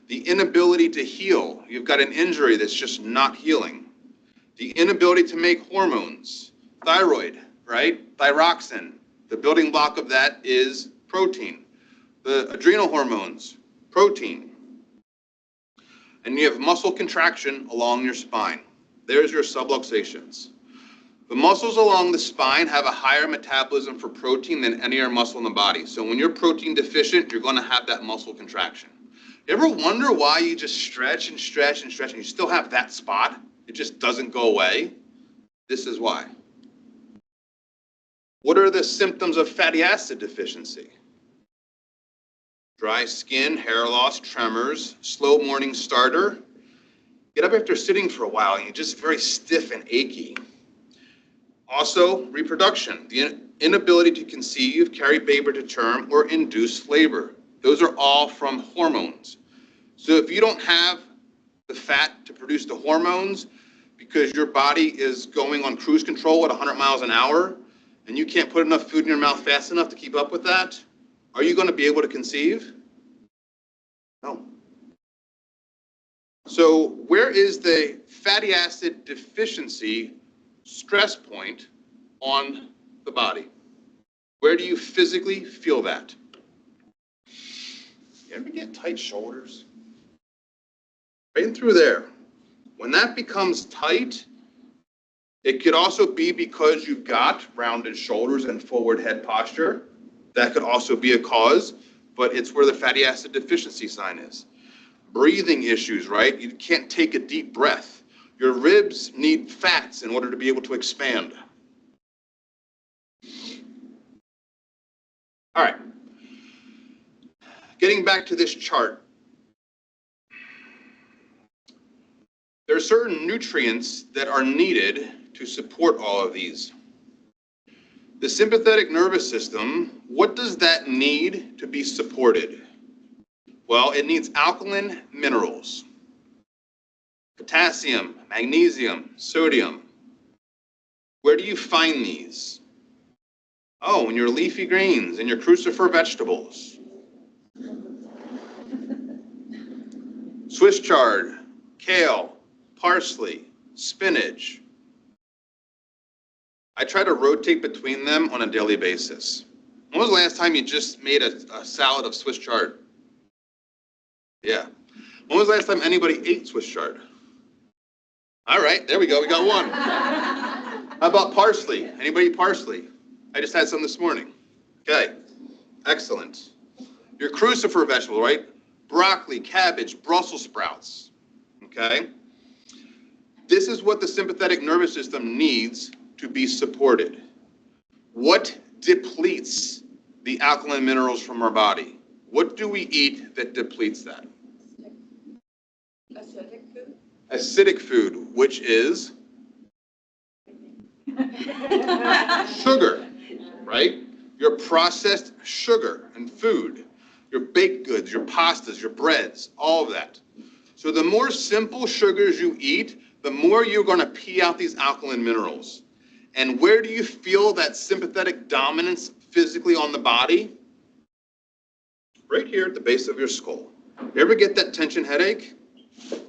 The inability to heal. You've got an injury that's just not healing. The inability to make hormones, thyroid, right? Thyroxine. The building block of that is protein. The adrenal hormones, protein. And you have muscle contraction along your spine. There's your subluxations. The muscles along the spine have a higher metabolism for protein than any other muscle in the body. So when you're protein deficient, you're going to have that muscle contraction. You ever wonder why you just stretch and stretch and stretch and you still have that spot? It just doesn't go away. This is why. What are the symptoms of fatty acid deficiency? Dry skin, hair loss, tremors, slow morning starter. Get up after sitting for a while and you're just very stiff and achy. Also, reproduction, the inability to conceive, carry baby to term, or induce labor. Those are all from hormones. So if you don't have the fat to produce the hormones because your body is going on cruise control at 100 miles an hour and you can't put enough food in your mouth fast enough to keep up with that, are you going to be able to conceive? No. So where is the fatty acid deficiency stress point on the body? Where do you physically feel that? You ever get tight shoulders? Right in through there. When that becomes tight, it could also be because you've got rounded shoulders and forward head posture. That could also be a cause, but it's where the fatty acid deficiency sign is. Breathing issues, right? You can't take a deep breath. Your ribs need fats in order to be able to expand. All right. Getting back to this chart. There are certain nutrients that are needed to support all of these. The sympathetic nervous system, what does that need to be supported? Well, it needs alkaline minerals. Potassium, magnesium, sodium. Where do you find these? Oh, in your leafy greens, in your crucifer vegetables. Swiss chard, kale, parsley, spinach. I try to rotate between them on a daily basis. When was the last time you just made a salad of Swiss chard? Yeah. When was the last time anybody ate Swiss chard? All right, there we go, we got one. How about parsley? Anybody eat parsley? I just had some this morning. Okay, excellent. Your crucifer vegetable, right? Broccoli, cabbage, Brussels sprouts, okay? This is what the sympathetic nervous system needs to be supported. What depletes the alkaline minerals from our body? What do we eat that depletes that? Acidic food? Acidic food, which is sugar, right? Your processed sugar and food, your baked goods, your pastas, your breads, all of that. So the more simple sugars you eat, the more you're going to pee out these alkaline minerals. And where do you feel that sympathetic dominance physically on the body? Right here at the base of your skull. You ever get that tension headache?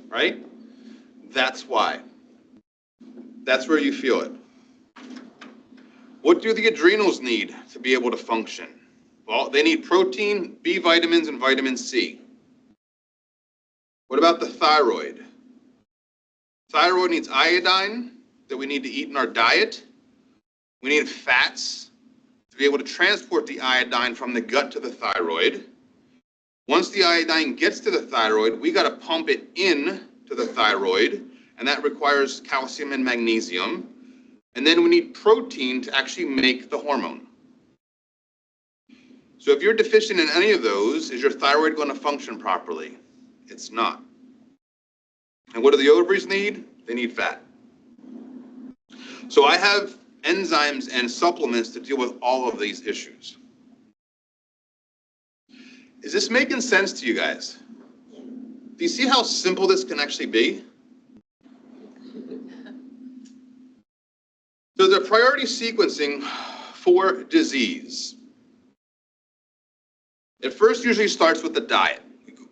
Right? That's why. That's where you feel it. What do the adrenals need to be able to function? Well, they need protein, B vitamins, and vitamin C. What about the thyroid? Thyroid needs iodine that we need to eat in our diet. We need fats to be able to transport the iodine from the gut to the thyroid. Once the iodine gets to the thyroid, we got to pump it in to the thyroid, and that requires calcium and magnesium. And then we need protein to actually make the hormone. So if you're deficient in any of those, is your thyroid going to function properly? It's not. And what do the ovaries need? They need fat. So I have enzymes and supplements to deal with all of these issues. Is this making sense to you guys? Do you see how simple this can actually be? So the priority sequencing for disease. It first usually starts with the diet.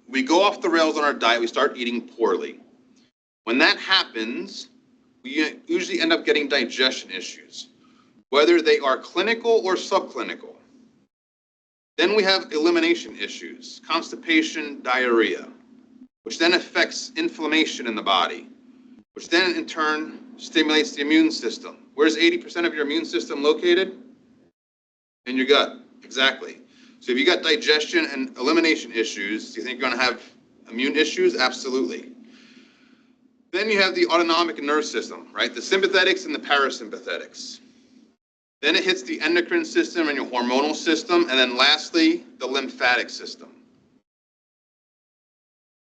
We go off the rails on our diet, we start eating poorly. When that happens, we usually end up getting digestion issues, whether they are clinical or subclinical. Then we have elimination issues, constipation, diarrhea, which then affects inflammation in the body, which then in turn stimulates the immune system. Where's 80% of your immune system located? In your gut, exactly. So if you got digestion and elimination issues, do you think you're going to have immune issues? Absolutely. Then you have the autonomic nervous system, right? The sympathetics and the parasympathetics. Then it hits the endocrine system and your hormonal system, and then lastly, the lymphatic system.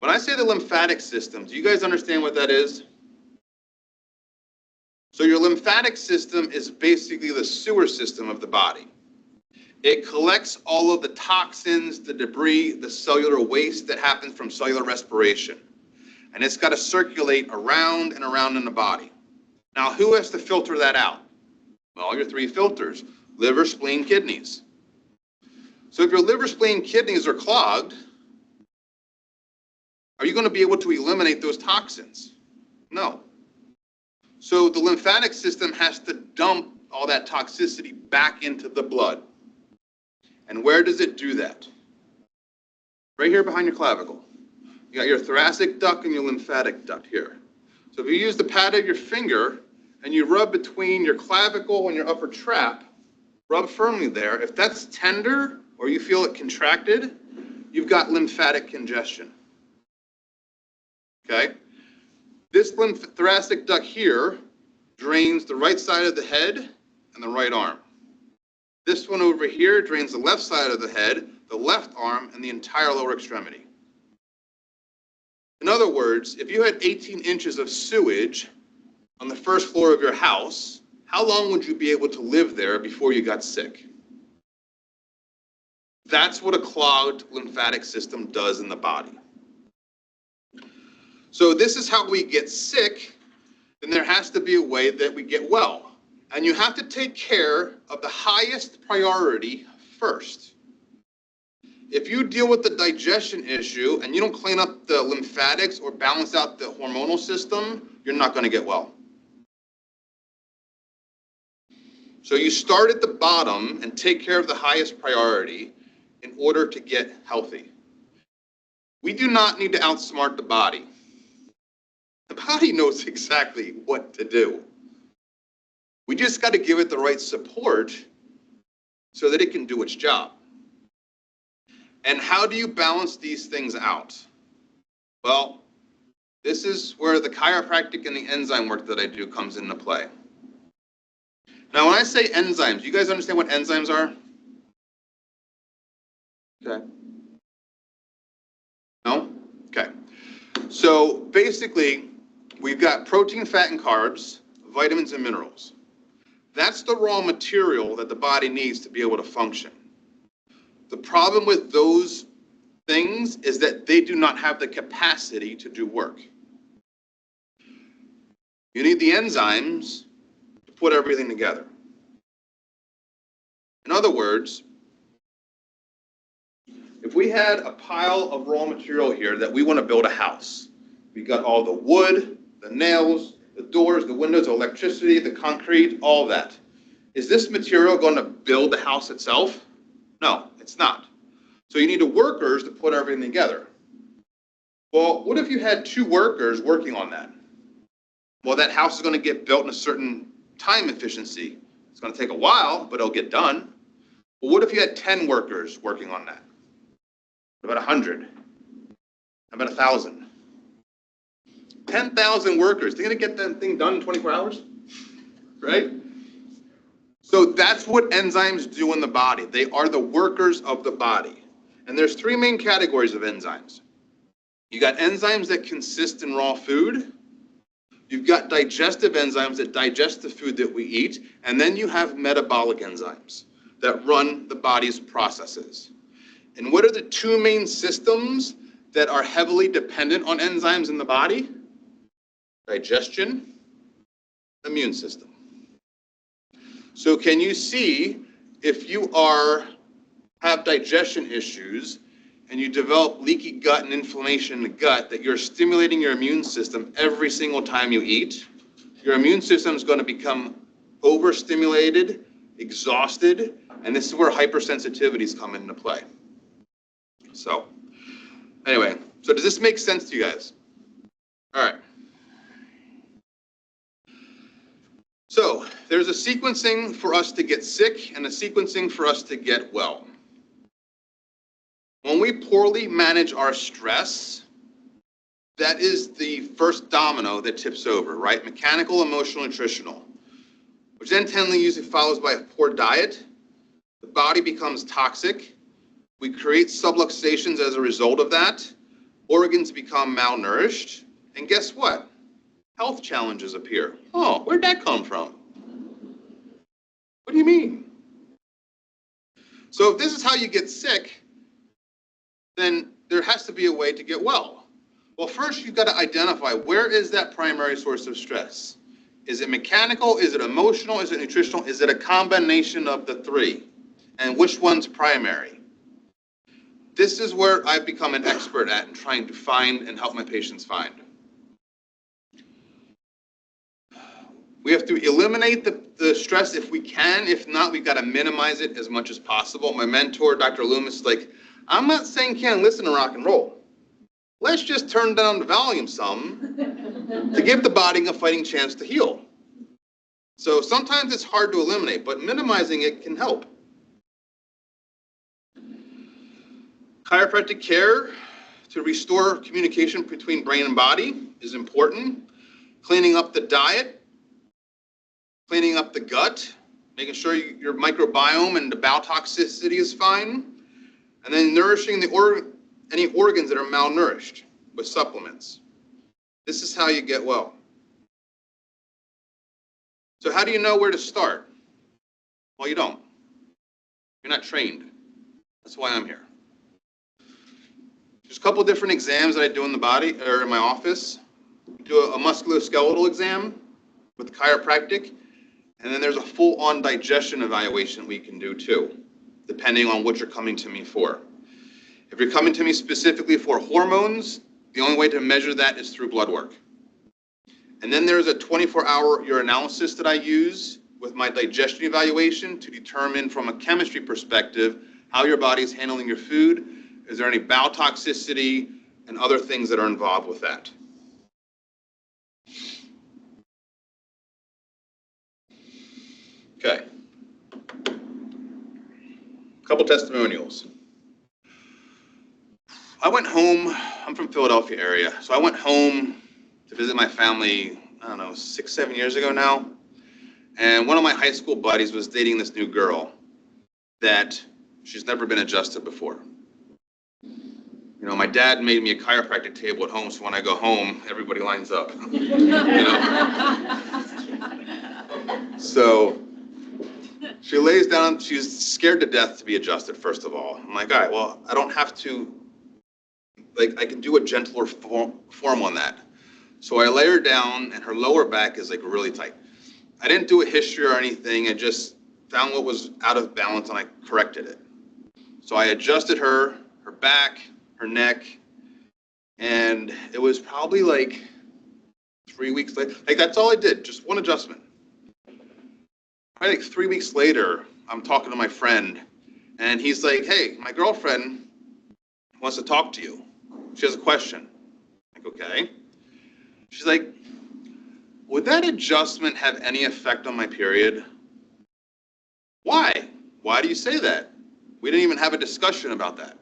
When I say the lymphatic system, do you guys understand what that is? So your lymphatic system is basically the sewer system of the body. It collects all of the toxins, the debris, the cellular waste that happens from cellular respiration. And it's got to circulate around and around in the body. Now, who has to filter that out? Well, your three filters: liver, spleen, kidneys. So if your liver, spleen, kidneys are clogged, are you going to be able to eliminate those toxins? No. So the lymphatic system has to dump all that toxicity back into the blood. And where does it do that? Right here behind your clavicle. You got your thoracic duct and your lymphatic duct here. So if you use the pad of your finger and you rub between your clavicle and your upper trap, rub firmly there. If that's tender or you feel it contracted, you've got lymphatic congestion. Okay? This thoracic duct here drains the right side of the head and the right arm. This one over here drains the left side of the head, the left arm, and the entire lower extremity. In other words, if you had 18 inches of sewage on the first floor of your house, how long would you be able to live there before you got sick? That's what a clogged lymphatic system does in the body. So this is how we get sick, then there has to be a way that we get well. And you have to take care of the highest priority first. If you deal with the digestion issue and you don't clean up the lymphatics or balance out the hormonal system, you're not going to get well. So you start at the bottom and take care of the highest priority in order to get healthy. We do not need to outsmart the body. The body knows exactly what to do. We just got to give it the right support so that it can do its job. And how do you balance these things out? Well, this is where the chiropractic and the enzyme work that I do comes into play. Now, when I say enzymes, you guys understand what enzymes are? Okay. No? Okay. So basically, we've got protein, fat, and carbs, vitamins, and minerals. That's the raw material that the body needs to be able to function. The problem with those things is that they do not have the capacity to do work. You need the enzymes to put everything together. In other words, if we had a pile of raw material here that we want to build a house, we got all the wood, the nails, the doors, the windows, the electricity, the concrete, all that. Is this material going to build the house itself? No, it's not. So you need the workers to put everything together. Well, what if you had 2 workers working on that? Well, that house is going to get built in a certain time efficiency. It's going to take a while, but it'll get done. But what if you had 10 workers working on that? What about 100? How about 1,000? 10,000 workers. They're going to get that thing done in 24 hours? Right? So that's what enzymes do in the body. They are the workers of the body. And there's 3 main categories of enzymes. You got enzymes that consist in raw food. You've got digestive enzymes that digest the food that we eat. And then you have metabolic enzymes that run the body's processes. And what are the 2 main systems that are heavily dependent on enzymes in the body? Digestion, immune system. So can you see if you have digestion issues and you develop leaky gut and inflammation in the gut, that you're stimulating your immune system every single time you eat? Your immune system is going to become overstimulated, exhausted, and this is where hypersensitivities come into play. So anyway, so does this make sense to you guys? All right. So there's a sequencing for us to get sick and a sequencing for us to get well. When we poorly manage our stress, that is the first domino that tips over, right? Mechanical, emotional, nutritional. which then usually follows by a poor diet. The body becomes toxic. We create subluxations as a result of that. Organs become malnourished. And guess what? Health challenges appear. Oh, where'd that come from? What do you mean? So if this is how you get sick, then there has to be a way to get well. Well, first you've got to identify where is that primary source of stress. Is it mechanical? Is it emotional? Is it nutritional? Is it a combination of the three? And which one's primary? This is where I've become an expert at in trying to find and help my patients find. We have to eliminate the stress if we can. If not, we've got to minimize it as much as possible. My mentor, Dr. Loomis, is like, I'm not saying you can't listen to rock and roll. Let's just turn down the volume some to give the body a fighting chance to heal. So sometimes it's hard to eliminate, but minimizing it can help. Chiropractic care to restore communication between brain and body is important. Cleaning up the diet, cleaning up the gut, making sure your microbiome and the bowel toxicity is fine, and then nourishing any organs that are malnourished with supplements. This is how you get well. So how do you know where to start? Well, you don't. You're not trained. That's why I'm here. There's a couple different exams that I do in the body or in my office. We do a musculoskeletal exam with chiropractic, and then there's a full-on digestion evaluation we can do too, depending on what you're coming to me for. If you're coming to me specifically for hormones, the only way to measure that is through blood work. And then there's a 24-hour urinalysis that I use with my digestion evaluation to determine from a chemistry perspective how your body is handling your food. Is there any bowel toxicity and other things that are involved with that? Okay. A couple testimonials. I went home, I'm from Philadelphia area, so I went home to visit my family, I don't know, 6, 7 years ago now. And one of my high school buddies was dating this new girl that she's never been adjusted before. You know, my dad made me a chiropractic table at home, so when I go home, everybody lines up. You know? So she lays down, she's scared to death to be adjusted, first of all. I'm like, all right, well, I don't have to, like, I can do a gentler form on that. So I lay her down, and her lower back is like really tight. I didn't do a history or anything. I just found what was out of balance, and I corrected it. So I adjusted her back, her neck, and it was probably like 3 weeks later. Like, that's all I did, just one adjustment. Probably like 3 weeks later, I'm talking to my friend, and he's like, hey, my girlfriend wants to talk to you. She has a question. I'm like, okay. She's like, would that adjustment have any effect on my period? Why? Why do you say that? We didn't even have a discussion about that.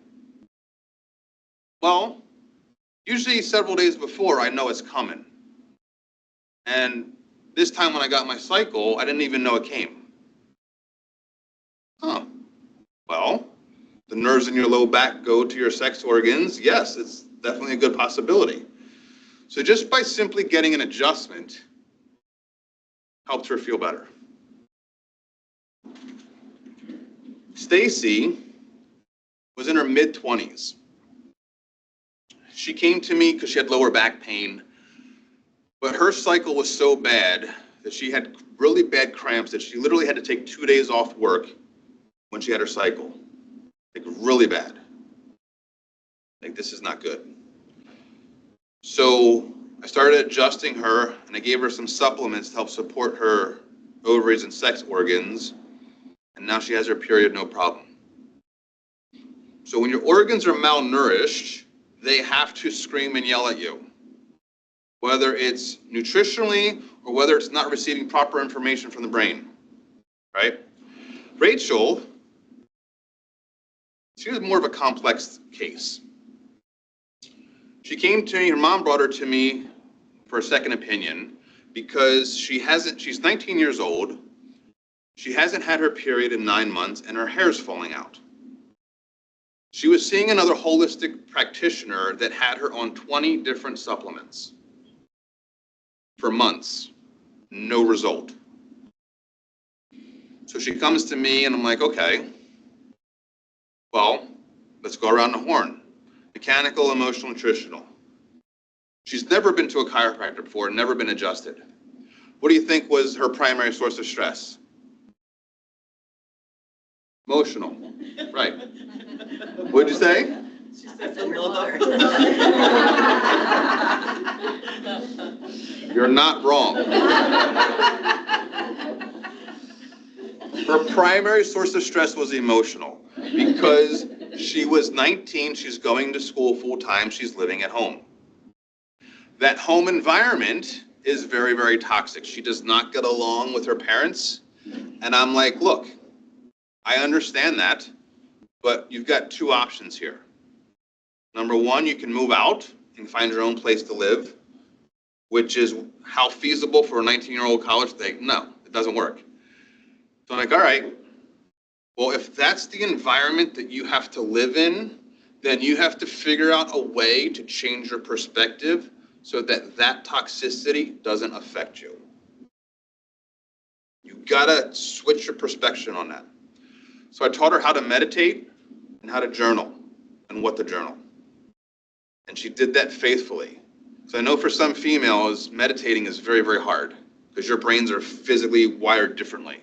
Well, usually several days before, I know it's coming. And this time when I got my cycle, I didn't even know it came. Huh. Well, the nerves in your low back go to your sex organs. Yes, it's definitely a good possibility. So just by simply getting an adjustment helped her feel better. Stacy was in her mid-20s. She came to me because she had lower back pain, but her cycle was so bad that she had really bad cramps that she literally had to take 2 days off work when she had her cycle. Like, really bad. Like, this is not good. So I started adjusting her, and I gave her some supplements to help support her ovaries and sex organs, and now she has her period no problem. So when your organs are malnourished, they have to scream and yell at you, whether it's nutritionally or whether it's not receiving proper information from the brain, right? Rachel, she was more of a complex case. She came to me, her mom brought her to me for a second opinion because she's 19 years old. She hasn't had her period in 9 months and her hair's falling out. She was seeing another holistic practitioner that had her on 20 different supplements for months. No result. So she comes to me and I'm like, okay, well, let's go around the horn. Mechanical, emotional, nutritional. She's never been to a chiropractor before, never been adjusted. What do you think was her primary source of stress? Emotional, right. What did you say? She said the mother. You're not wrong. Her primary source of stress was emotional because she was 19, she's going to school full time, she's living at home. That home environment is very, very toxic. She does not get along with her parents. And I'm like, look, I understand that, but you've got two options here. Number one, you can move out and find your own place to live, which is how feasible for a 19-year-old college thing? No, it doesn't work. So I'm like, all right, well, if that's the environment that you have to live in, then you have to figure out a way to change your perspective so that that toxicity doesn't affect you. You gotta switch your perspective on that. So I taught her how to meditate and how to journal and what to journal. And she did that faithfully. So I know for some females, meditating is very, very hard because your brains are physically wired differently.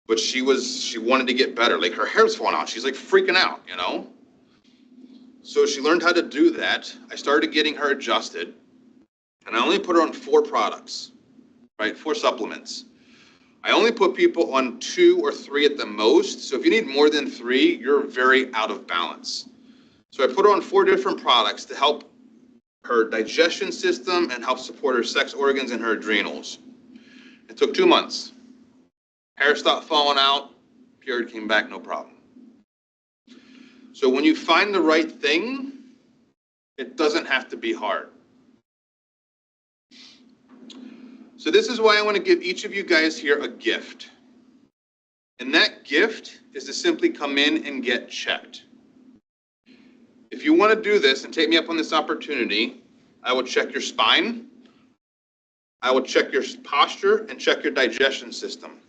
But she wanted to get better. Like her hair's falling out. She's like freaking out, you know? So she learned how to do that. I started getting her adjusted. And I only put her on 4 products, right? 4 supplements. I only put people on 2 or 3 at the most. So if you need more than 3, you're very out of balance. So I put her on 4 different products to help her digestion system and help support her sex organs and her adrenals. It took 2 months. Hair stopped falling out, period came back, no problem. So when you find the right thing, it doesn't have to be hard. So this is why I want to give each of you guys here a gift. And that gift is to simply come in and get checked. If you want to do this and take me up on this opportunity, I will check your spine, I will check your posture, and check your digestion system.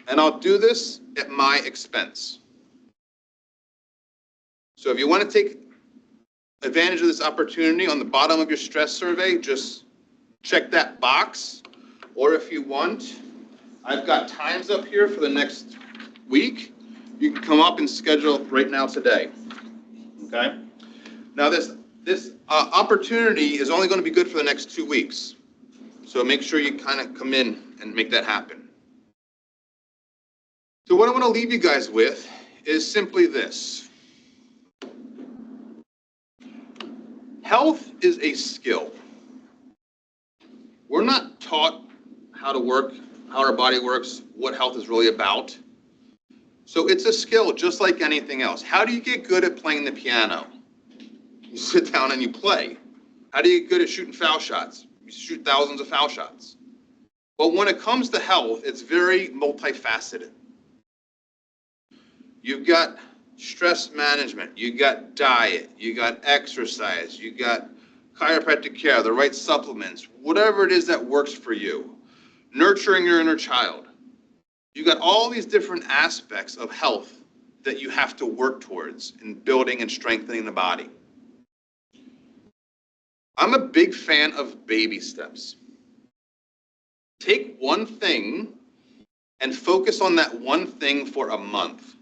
And I'll do this at my expense. So if you want to take advantage of this opportunity, on the bottom of your stress survey, just check that box. Or if you want, I've got times up here for the next week. You can come up and schedule right now today. Okay? Now this opportunity is only going to be good for the next 2 weeks. So make sure you kind of come in and make that happen. So what I want to leave you guys with is simply this. Health is a skill. We're not taught how to work, how our body works, what health is really about. So it's a skill just like anything else. How do you get good at playing the piano? You sit down and you play. How do you get good at shooting foul shots? You shoot thousands of foul shots. But when it comes to health, it's very multifaceted. You've got stress management, you got diet, you got exercise, you got chiropractic care, the right supplements, whatever it is that works for you. Nurturing your inner child. You got all these different aspects of health that you have to work towards in building and strengthening the body. I'm a big fan of baby steps. Take one thing and focus on that one thing for a month.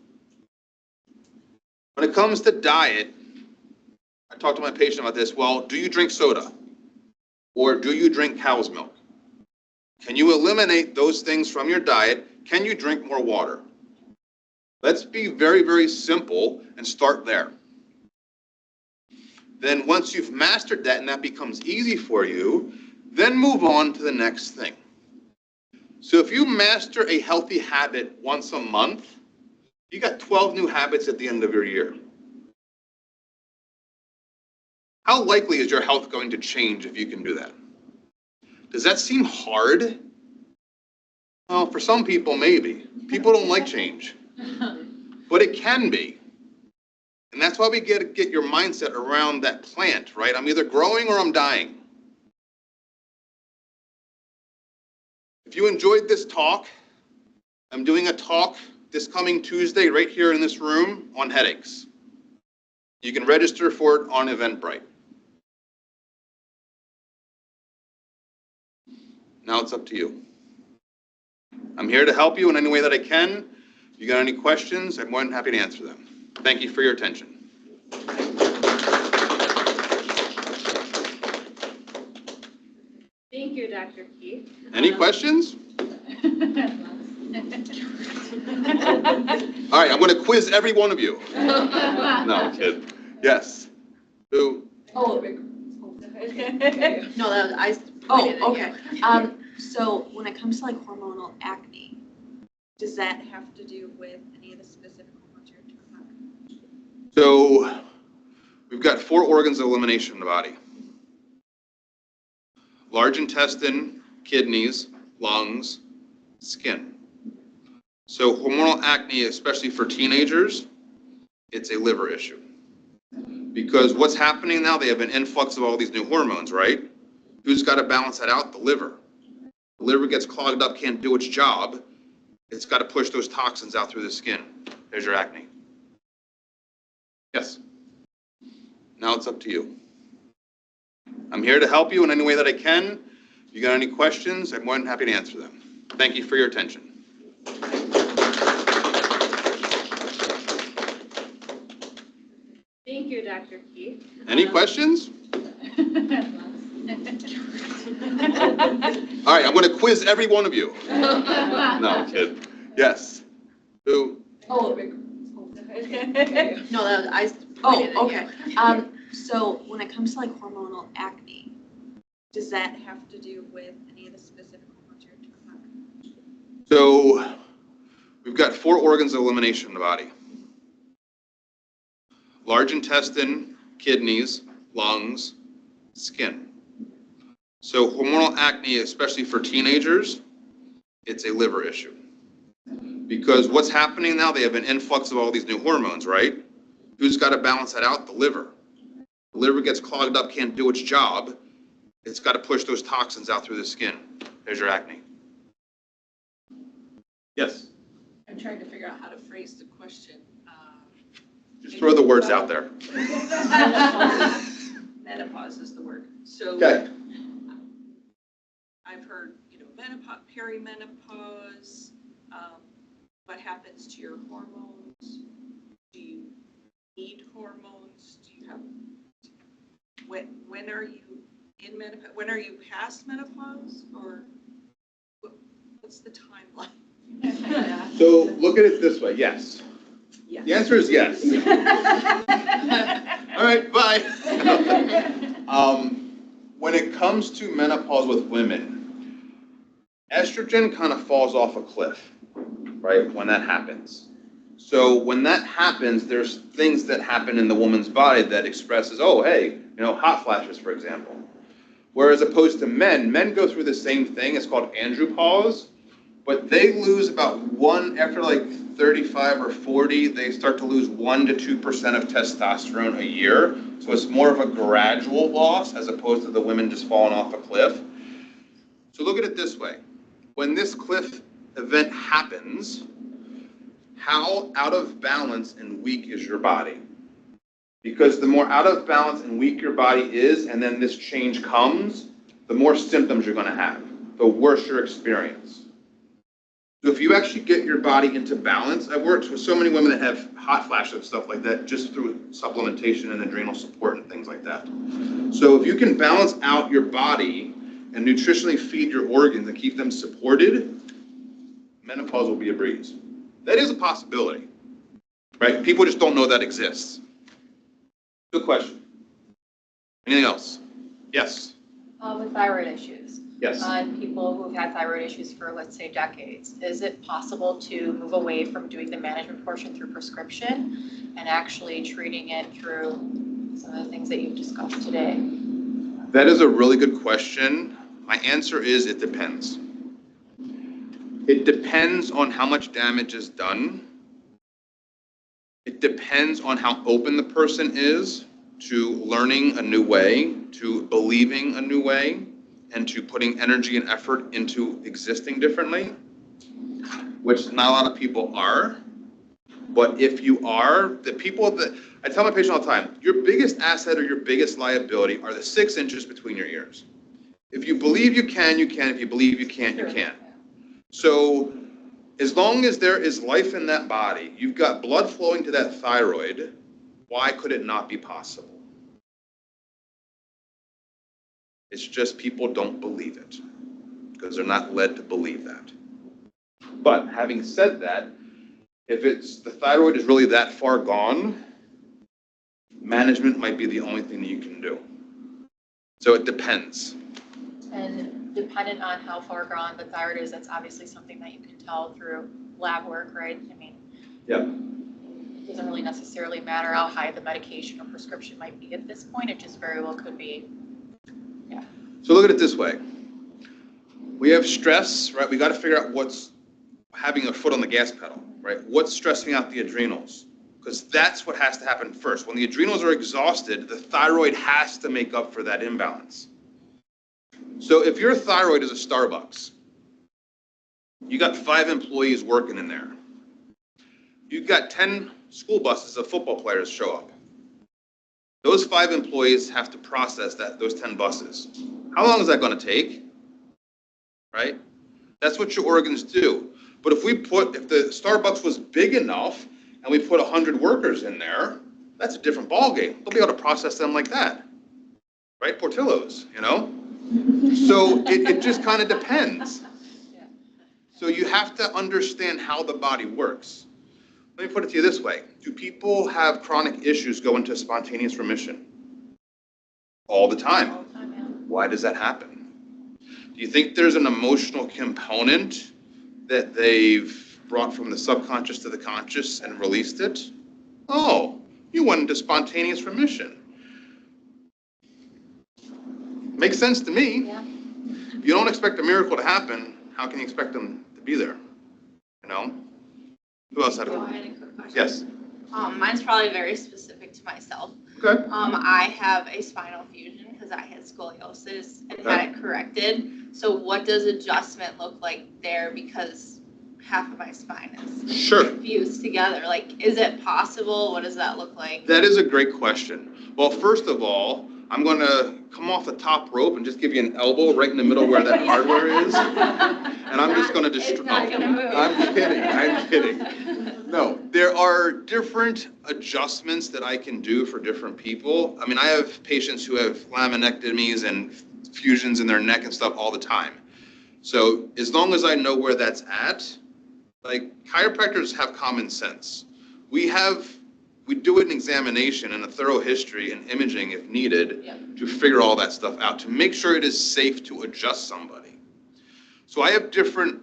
When it comes to diet, I talked to my patient about this. Well, do you drink soda? Or do you drink cow's milk? Can you eliminate those things from your diet? Can you drink more water? Let's be very, very simple and start there. Then once you've mastered that and that becomes easy for you, then move on to the next thing. So if you master a healthy habit once a month, you got 12 new habits at the end of your year. How likely is your health going to change if you can do that? Does that seem hard? Well, for some people, maybe. People don't like change, but it can be. And that's why we get your mindset around that plant, right? I'm either growing or I'm dying. If you enjoyed this talk, I'm doing a talk this coming Tuesday right here in this room on headaches. You can register for it on Eventbrite. Now it's up to you. I'm here to help you in any way that I can. If you got any questions, I'm more than happy to answer them. Thank you for your attention. Thank you, Dr. Keith. Any questions? All right, I'm going to quiz every one of you. No, I'm kidding. Yes. Who? Oh, no, that was, I pointed it, okay. yeah. So when it comes to like hormonal acne, does that have to do with any of the specific hormones you're talking about? So we've got 4 organs of elimination in the body. Large intestine, kidneys, lungs, skin. So hormonal acne, especially for teenagers, it's a liver issue. Because what's happening now, they have an influx of all these new hormones, right? Who's got to balance that out? The liver. The liver gets clogged up, can't do its job. It's got to push those toxins out through the skin. There's your acne. Yes. Now it's up to you. I'm here to help you in any way that I can. If you got any questions, I'm more than happy to answer them. Thank you for your attention. Thank you, Dr. Keith. Any questions? All right, I'm going to quiz every one of you. No, I'm kidding. Yes. Who? Oh, no, that was, I pointed it, okay. yeah. So when it comes to like hormonal acne, does that have to do with any of the specific hormones you're talking about? So we've got 4 organs of elimination in the body. Large intestine, kidneys, lungs, skin. So hormonal acne, especially for teenagers, it's a liver issue. Because what's happening now, they have an influx of all these new hormones, right? Who's got to balance that out? The liver. The liver gets clogged up, can't do its job. It's got to push those toxins out through the skin. There's your acne. Yes. I'm trying to figure out how to phrase the question. Just throw the words out there. Menopause is the word. So Okay. I've heard, menopause, perimenopause. What happens to your hormones? Do you need hormones? Do you have? When are you in menopause? When are you past menopause? Or what's the timeline? So look at it this way. Yes. Yes. The answer is yes. All right, bye. When it comes to menopause with women, estrogen kind of falls off a cliff, right, when that happens. So when that happens, there's things that happen in the woman's body that expresses, oh, hey, hot flashes, for example. Whereas opposed to men go through the same thing. It's called andropause, but they lose about after like 35 or 40, they start to lose 1 to 2% of testosterone a year. So it's more of a gradual loss as opposed to the women just falling off a cliff. So look at it this way. When this cliff event happens, how out of balance and weak is your body? Because the more out of balance and weak your body is, and then this change comes, the more symptoms you're going to have, the worse your experience. So if you actually get your body into balance, I've worked with so many women that have hot flashes and stuff like that just through supplementation and adrenal support and things like that. So if you can balance out your body and nutritionally feed your organs and keep them supported, menopause will be a breeze. That is a possibility, right? People just don't know that exists. Good question. Anything else? Yes. With thyroid issues. Yes. On people who've had thyroid issues for, let's say, decades, is it possible to move away from doing the management portion through prescription and actually treating it through some of the things that you've discussed today? That is a really good question. My answer is it depends. It depends on how much damage is done. It depends on how open the person is to learning a new way, to believing a new way, and to putting energy and effort into existing differently, which not a lot of people are. But if you are, the people that, I tell my patient all the time, your biggest asset or your biggest liability are the 6 inches between your ears. If you believe you can, you can. If you believe you can't, you can't. So as long as there is life in that body, you've got blood flowing to that thyroid, why could it not be possible? It's just people don't believe it because they're not led to believe that. But having said that, if it's the thyroid is really that far gone, management might be the only thing that you can do. So it depends. And dependent on how far gone the thyroid is, that's obviously something that you can tell through lab work, right? I mean, Yeah. it doesn't really necessarily matter how high the medication or prescription might be at this point. It just very well could be. Yeah. So look at it this way. We have stress, right? We got to figure out what's having a foot on the gas pedal, right? What's stressing out the adrenals? Because that's what has to happen first. When the adrenals are exhausted, the thyroid has to make up for that imbalance. So if your thyroid is a Starbucks, you got 5 employees working in there. You've got 10 school buses of football players show up. Those 5 employees have to process those 10 buses. How long is that going to take? Right? That's what your organs do. But if the Starbucks was big enough and we put 100 workers in there, that's a different ballgame. They'll be able to process them like that. Right? Portillo's, you know? So it just kind of depends. So you have to understand how the body works. Let me put it to you this way. Do people have chronic issues go into spontaneous remission? All the time. All the time, yeah. Why does that happen? Do you think there's an emotional component that they've brought from the subconscious to the conscious and released it? Oh, you went into spontaneous remission. Makes sense to me. Yeah. If you don't expect a miracle to happen, how can you expect them to be there? You know? Who else had Oh, I a had a quick question. Yes. Mine's probably very specific to myself. Okay. I have a spinal fusion because I had scoliosis and had it corrected. So what does adjustment look like there? Because half of my spine is Sure. fused together. Like, is it possible? What does that look like? That is a great question. Well, first of all, I'm going to come off the top rope and just give you an elbow right in the middle where that hardware is. And I'm just going to destroy. It's not gonna move. I'm kidding. No, there are different adjustments that I can do for different people. I mean, I have patients who have laminectomies and fusions in their neck and stuff all the time. So as long as I know where that's at, like chiropractors have common sense. We do an examination and a thorough history and imaging if needed to figure all that stuff out, to make sure it is safe to adjust somebody. So I have different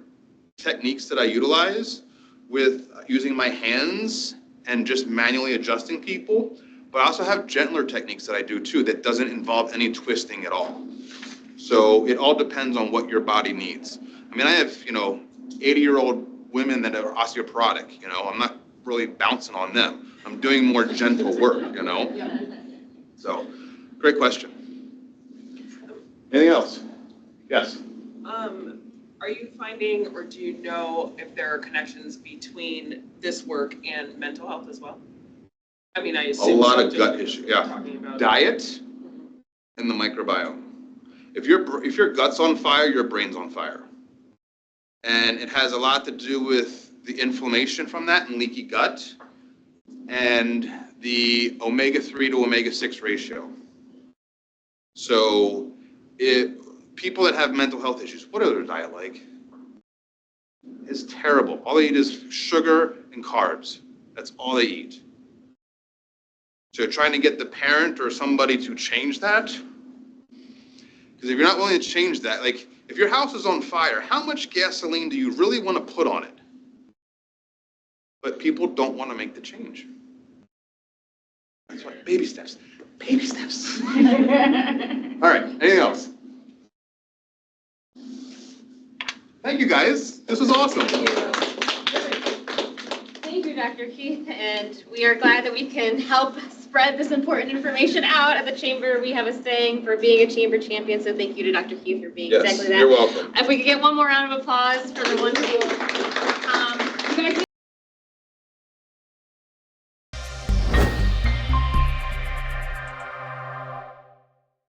techniques that I utilize with using my hands and just manually adjusting people, but I also have gentler techniques that I do too that doesn't involve any twisting at all. So it all depends on what your body needs. I mean, I have, 80-year-old women that are osteoporotic, I'm not really bouncing on them. I'm doing more gentle work, So, great question. Anything else? Yes. Are you finding, or do you know if there are connections between this work and mental health as well? I mean, I A assume. lot so, of just gut issues, yeah. talking about- Diet and the microbiome. If your gut's on fire, your brain's on fire. And it has a lot to do with the inflammation from that and leaky gut and the omega-3 to omega-6 ratio. So people that have mental health issues, what is their diet like? It's terrible. All they eat is sugar and carbs. That's all they eat. So you're trying to get the parent or somebody to change that. Because if you're not willing to change that, like if your house is on fire, how much gasoline do you really want to put on it? But people don't want to make the change. That's why baby steps. Baby steps. All right, anything else? Thank you, guys. This was awesome. Thank you, Dr. Keith, and we are glad that we can help spread this important information out at the chamber. We have a saying for being a chamber champion, so thank you to Dr. Keith for being exactly that. You're welcome. If we could get one more round of applause for the ones who, you guys